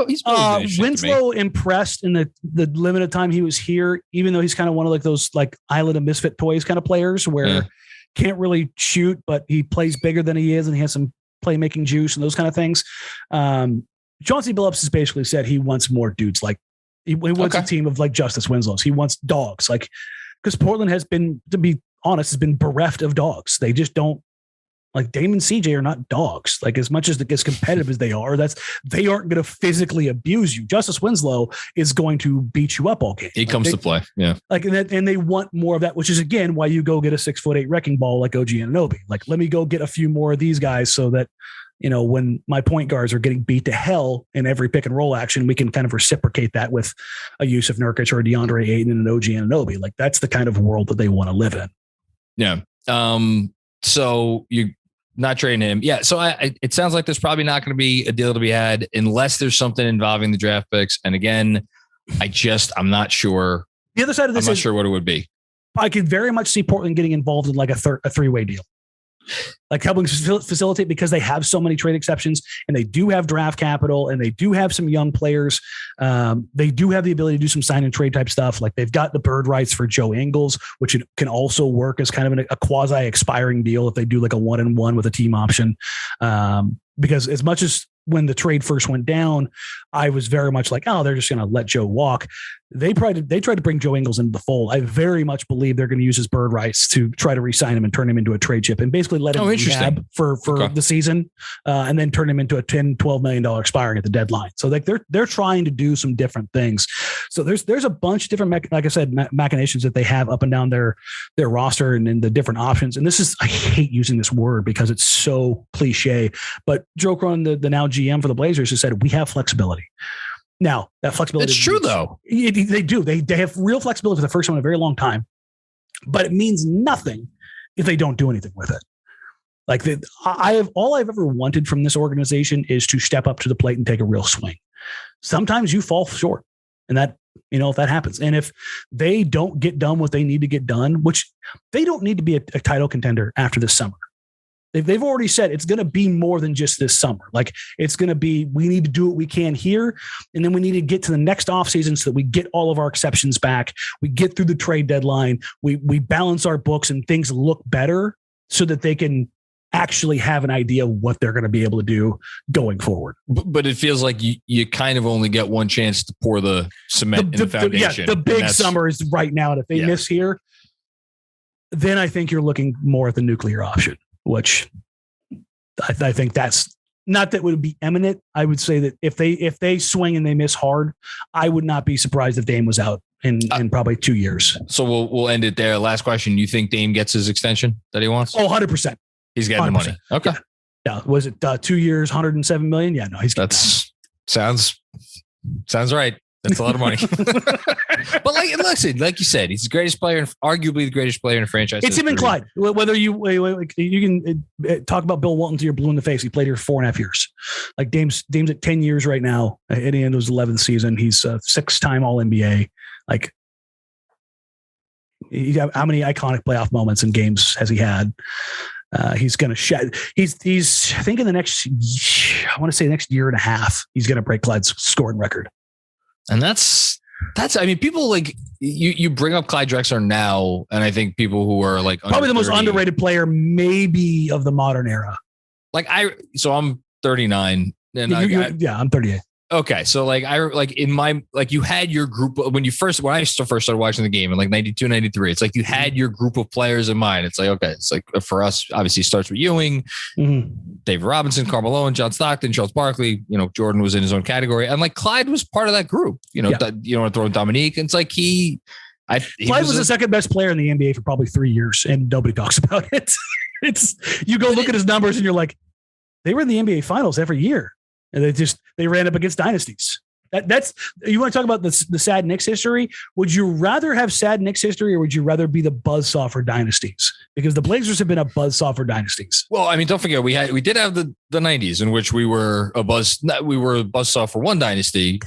He's Winslow impressed in the limited time he was here, even though he's kind of one of like those like Island of Misfit Toys kind of players where can't really shoot, but he plays bigger than he is. And he has some playmaking juice and those kind of things. Chauncey Billups has basically said he wants more dudes. Like he wants a team of like Justice Winslows. He wants dogs, like, because Portland has been, to be honest, has been bereft of dogs. They just don't, like, Dame and CJ are not dogs. Like, as much as competitive as they are, they aren't going to physically abuse you. Justice Winslow is going to beat you up all game. He comes to play. Yeah. Like, and they want more of that, which is again why you go get a 6'8" wrecking ball like OG Anunoby. Like, let me go get a few more of these guys so that, you know, when my point guards are getting beat to hell in every pick and roll action, we can kind of reciprocate that with a Yusuf Nurkic or a DeAndre Ayton and an OG Anunoby. Like, that's the kind of world that they want to live in. Yeah. So you're not trading him. Yeah. So it sounds like there's probably not going to be a deal to be had unless there's something involving the draft picks. And again, I'm not sure. The other side of this I'm not sure what it would be. I could very much see Portland getting involved in like a three-way deal. Like helping facilitate, because they have so many trade exceptions and they do have draft capital and they do have some young players. They do have the ability to do some sign and trade type stuff. Like they've got the bird rights for Joe Ingles, which it can also work as kind of a quasi expiring deal if they do like a 1-and-1 with a team option. Because as much as when the trade first went down, I was very much like, oh, they're just going to let Joe walk. They tried to bring Joe Ingles into the fold. I very much believe they're going to use his bird rights to try to re-sign him and turn him into a trade chip and basically let him rehab for the season, and then turn him into a $10-12 million expiring at the deadline. So like they're trying to do some different things. So there's a bunch of different, like I said, machinations that they have up and down their roster and the different options. And this is, I hate using this word because it's so cliche, but Joe Cronin, the now GM for the Blazers, has said we have flexibility. Now, that flexibility. It's true, though. They do. They have real flexibility for the first time in a very long time, but it means nothing if they don't do anything with it. Like all I've ever wanted from this organization is to step up to the plate and take a real swing. Sometimes you fall short, and that, if that happens, and if they don't get done what they need to get done, which they don't need to be a title contender after this summer. They've already said it's going to be more than just this summer. Like it's going to be, we need to do what we can here. And then we need to get to the next offseason so that we get all of our exceptions back. We get through the trade deadline. We balance our books and things look better so that they can actually have an idea of what they're going to be able to do going forward. But it feels like you kind of only get one chance to pour the cement in the foundation. The big summer is right now. And if they miss here, then I think you're looking more at the nuclear option, which I think that's not that would be imminent. I would say that if they swing and they miss hard, I would not be surprised if Dame was out in probably 2 years. So we'll end it there. Last question. You think Dame gets his extension that he wants? Oh, 100%. He's getting the money. Okay. Yeah. Was it 2 years, $107 million? Yeah, no, he's getting sounds right. That's a lot of money. But listen, like you said, he's the greatest player, arguably the greatest player in the franchise. It's him and Clyde. Whether you can talk about Bill Walton till you're blue in the face. He played here 4.5 years. Like Dame's at 10 years right now. At the end of his 11th season, he's a 6-time All NBA. Like, how many iconic playoff moments and games has he had? He's going to shed. He's I think in the next, I want to say the next year and a half, he's going to break Clyde's scoring record. And that's, I mean, people like you bring up Clyde Drexler now. And I think people who are like probably the most underrated player, maybe of the modern era. So I'm 39 and I'm 38. Okay. So you had your group when I first started watching the game in like 92, 93, it's like you had your group of players in mind. It's like, okay, it's like for us, obviously it starts with Ewing, Dave Robinson, Carmelo, and John Stockton, Charles Barkley, Jordan was in his own category. And like Clyde was part of that group, you want to throw in Dominique. And it's like Clyde was the second best player in the NBA for probably 3 years and nobody talks about it. You go look at his numbers and you're like, they were in the NBA finals every year. And they ran up against dynasties. That's you want to talk about the sad Knicks history. Would you rather have sad Knicks history, or would you rather be the buzzsaw for dynasties? Because the Blazers have been a buzzsaw for dynasties. Well, I mean, don't forget we did have the 90s in which we were a buzzsaw for one dynasty,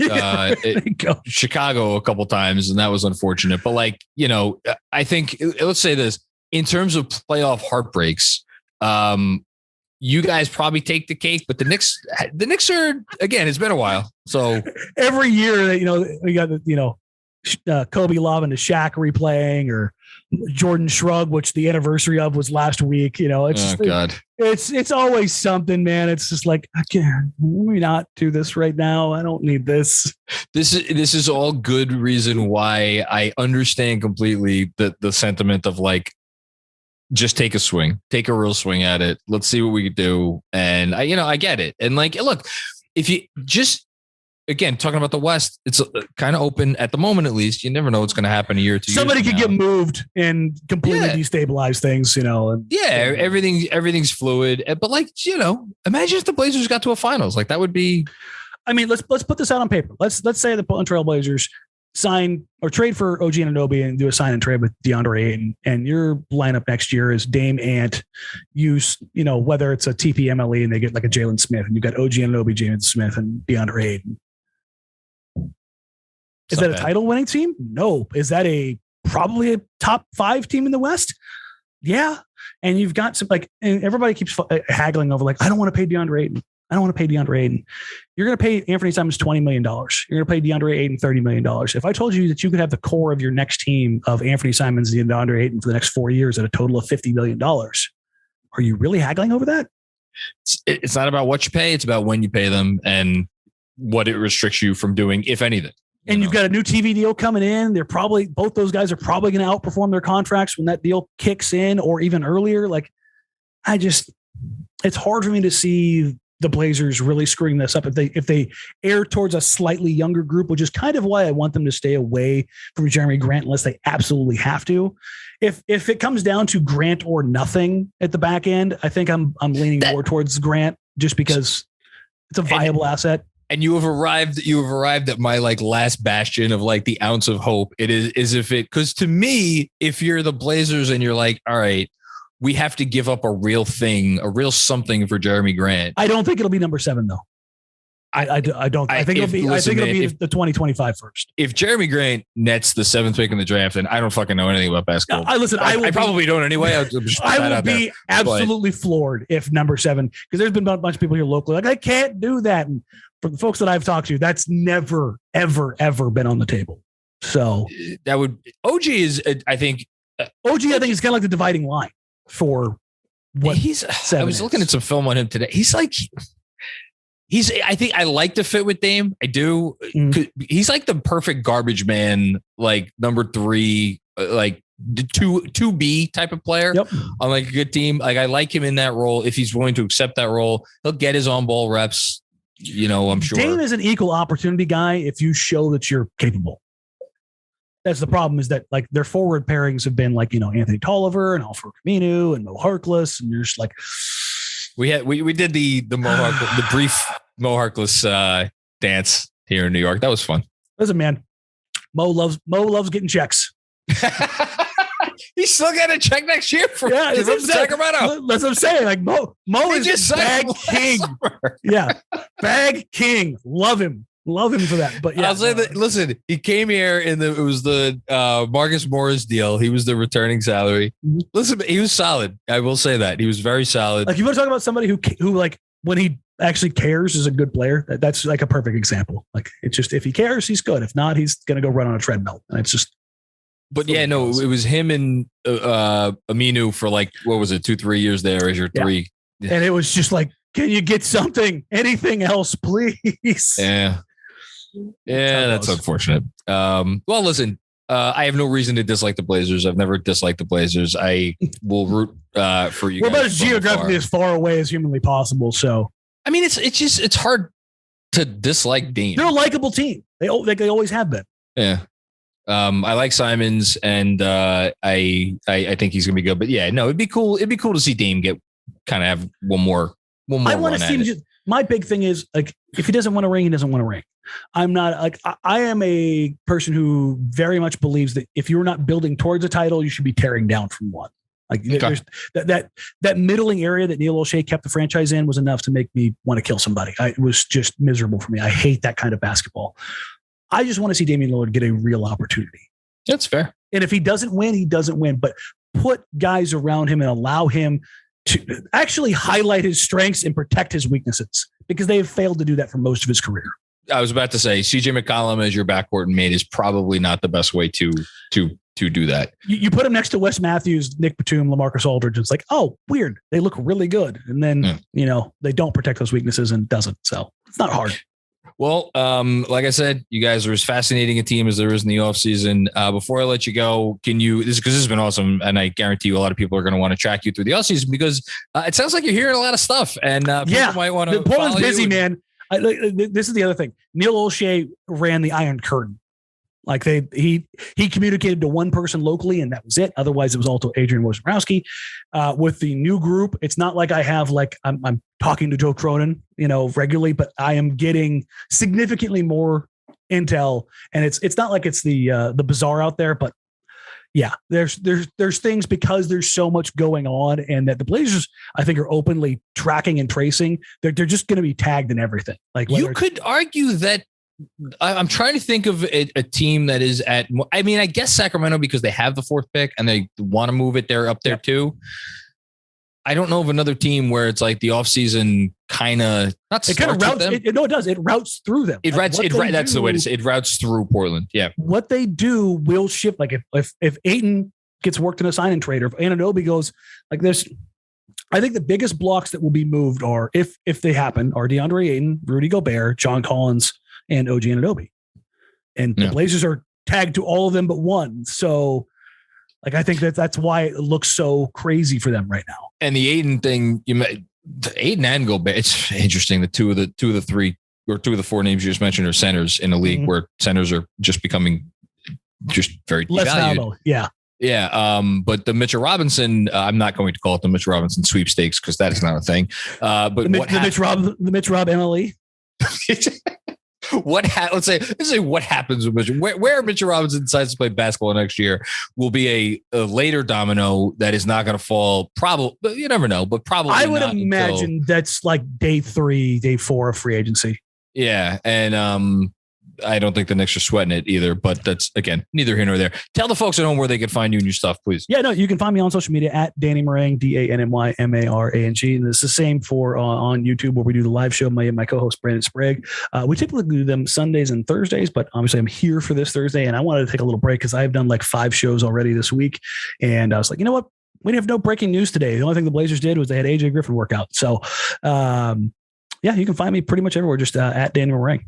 Chicago a couple times, and that was unfortunate. But like, you know, I think let's say this in terms of playoff heartbreaks. You guys probably take the cake, but the Knicks are, again, it's been a while. So every year, you know, we got, you know, Kobe Love and the Shaq replaying, or Jordan Shrug, which the anniversary of was last week. You know, it's always something, man. It's just like, can we not do this right now? I don't need this. This is all good reason why I understand completely the sentiment of like, just take a real swing at it. Let's see what we could do. And I get it. And like, look, if you just, again, talking about the West, it's kind of open at the moment, at least. You never know what's going to happen a year or two. Somebody could get moved and completely destabilize things, you know. And, everything's fluid. But like, you know, imagine if the Blazers got to a finals. Like that would be. I mean, let's put this out on paper. Let's say the Portland Trail Blazers sign or trade for OG Anunoby and do a sign and trade with DeAndre Ayton, and your lineup next year is Dame, Ant, use, you know, whether it's a TPMLE and they get like a Jalen Smith, and you've got OG Anunoby, James Smith, and DeAndre Ayton. Is that a title winning team? No. Is that probably a top 5 team in the West? Yeah. And you've got some and everybody keeps haggling over like, I don't want to pay DeAndre Ayton. I don't want to pay DeAndre Ayton. You're going to pay Anfernee Simons $20 million. You're going to pay DeAndre Ayton $30 million. If I told you that you could have the core of your next team of Anfernee Simons and DeAndre Ayton for the next 4 years at a total of $50 million, are you really haggling over that? It's not about what you pay. It's about when you pay them and what it restricts you from doing, if anything. And you've got a new TV deal coming in. Both those guys are probably going to outperform their contracts when that deal kicks in, or even earlier. Like, it's hard for me to see the Blazers really screwing this up if they err towards a slightly younger group, which is kind of why I want them to stay away from Jeremy Grant unless they absolutely have to. If it comes down to Grant or nothing at the back end, I think I'm leaning more towards Grant just because it's a viable asset. And you have arrived at my like last bastion of like the ounce of hope. It is because to me, if you're the Blazers and you're like, all right, we have to give up a real something for Jeremy Grant. I don't think it'll be number 7 though. I don't. I think it'll be the 2025 first. If Jeremy Grant nets the 7th pick in the draft, and I don't fucking know anything about basketball. I probably don't anyway. I will be absolutely floored if number 7, because there's been a bunch of people here locally like, I can't do that. And for the folks that I've talked to, that's never, ever, ever been on the table. So that would OG is I think is kind of like the dividing line for what I was looking at some film on him today. I think I like the fit with Dame. I do. He's like the perfect garbage man, like number 3, like 2B type of player on like a good team. Like I like him in that role. If he's willing to accept that role, he'll get his on ball reps. You know, I'm sure Dame is an equal opportunity guy if you show that you're capable. That's the problem, is that like their forward pairings have been like, you know, Anthony Tolliver and Al-Farouq Aminu and Mo Harkless, and you're just like, we did the brief Mo Harkless dance here in New York. That was fun. Listen, man, Mo loves getting checks. He's still got a check next year for Sacramento. That's what I'm saying. Like Mo is just bag king. Yeah, bag king. Love him for that. But yeah, I'll say that. Listen, he came here it was the Marcus Morris deal. He was the returning salary. Listen, he was solid. I will say that he was very solid. Like, you want to talk about somebody who like when he actually cares is a good player. That's like a perfect example. Like, it's just, if he cares, he's good. If not, he's going to go run on a treadmill. And it's just. But yeah, no, it was him and Aminu for like, what was it, 2-3 years there as your 3. Yeah. And it was just like, can you get anything else, please? Yeah. Yeah, that's unfortunate. Well, listen, I have no reason to dislike the Blazers. I've never disliked the Blazers. I will root for you. We're about as geographically as far away as humanly possible. So, I mean, it's hard to dislike Dame. They're a likable team. They always have been. Yeah. I like Simons, and I think he's gonna be good. But yeah, no, it'd be cool. It'd be cool to see Dame get kind of have one more. I want to see him. my big thing is like, if he doesn't want a ring, he doesn't want a ring. I'm not like, I am a person who very much believes that if you're not building towards a title, you should be tearing down from one. Like there's that middling area that Neil Olshey kept the franchise in was enough to make me want to kill somebody. It was just miserable for me. I hate that kind of basketball. I just want to see Damian Lillard get a real opportunity. That's fair. And if he doesn't win, he doesn't win, but put guys around him and allow him to actually highlight his strengths and protect his weaknesses, because they have failed to do that for most of his career. I was about to say CJ McCollum as your backcourt mate is probably not the best way to do that. You put him next to Wes Matthews, Nick Batum, LaMarcus Aldridge. It's like, oh, weird. They look really good. And then, they don't protect those weaknesses and doesn't. So it's not hard. Well, like I said, you guys are as fascinating a team as there is in the offseason. Before I let you go, because this has been awesome, and I guarantee you a lot of people are going to want to track you through the offseason, because it sounds like you're hearing a lot of stuff, and people might want to. Portland's busy, man. This is the other thing. Neil Olshey ran the Iron Curtain. Like he communicated to one person locally, and that was it. Otherwise, it was all to Adrian Wojnarowski. With the new group, it's not like I have I'm talking to Joe Cronin, regularly, but I am getting significantly more intel, and it's not like it's the bazaar out there, but yeah, there's things, because there's so much going on, and that the Blazers, I think, are openly tracking and tracing. They're just going to be tagged in everything. Like, you could argue that. I'm trying to think of a team that is at, I mean, I guess Sacramento, because they have the 4th pick and they want to move it. They're up there too. I don't know of another team where it's like the offseason kind of not. It kind of routes. It does. It routes through them. That's the way to say it. It routes through Portland. Yeah. What they do will shift. Like if Ayton gets worked in a sign and trade, or if Anunoby goes like this, I think the biggest blocks that will be moved are, if they happen, are DeAndre Ayton, Rudy Gobert, John Collins, and OG Anunoby. And the Blazers are tagged to all of them but one. So like, I think that's why it looks so crazy for them right now. And the Ayton thing, Ayton and Gobert, it's interesting. The two of the three or two of the four names you just mentioned are centers in a league where centers are just becoming just very less valuable. Yeah. Yeah. But the Mitchell Robinson, I'm not going to call it the Mitchell Robinson sweepstakes, because that is not a thing. But the Mitch Rob MLE. Let's say what happens with Mitchell, where Mitchell Robinson decides to play basketball next year will be a later domino that is not going to fall. Probably, you never know, but probably I would imagine that's like day 3, day 4 of free agency. Yeah. And I don't think the Knicks are sweating it either, but that's, again, neither here nor there. Tell the folks at home where they can find you and your stuff, please. Yeah, no, you can find me on social media at Danny Marang, DANNYMARANG. And it's the same for on YouTube, where we do the live show. My co-host Brandon Sprague. We typically do them Sundays and Thursdays, but obviously I'm here for this Thursday, and I wanted to take a little break because I've done like 5 shows already this week. And I was like, you know what? We have no breaking news today. The only thing the Blazers did was they had AJ Griffin work out. So, yeah, you can find me pretty much everywhere, just at Danny Marang.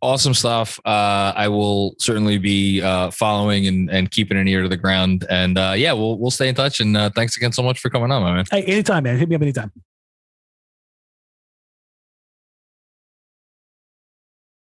Awesome stuff. I will certainly be following and keeping an ear to the ground. And yeah, we'll stay in touch. And thanks again so much for coming on, my man. Hey, anytime, man. Hit me up anytime.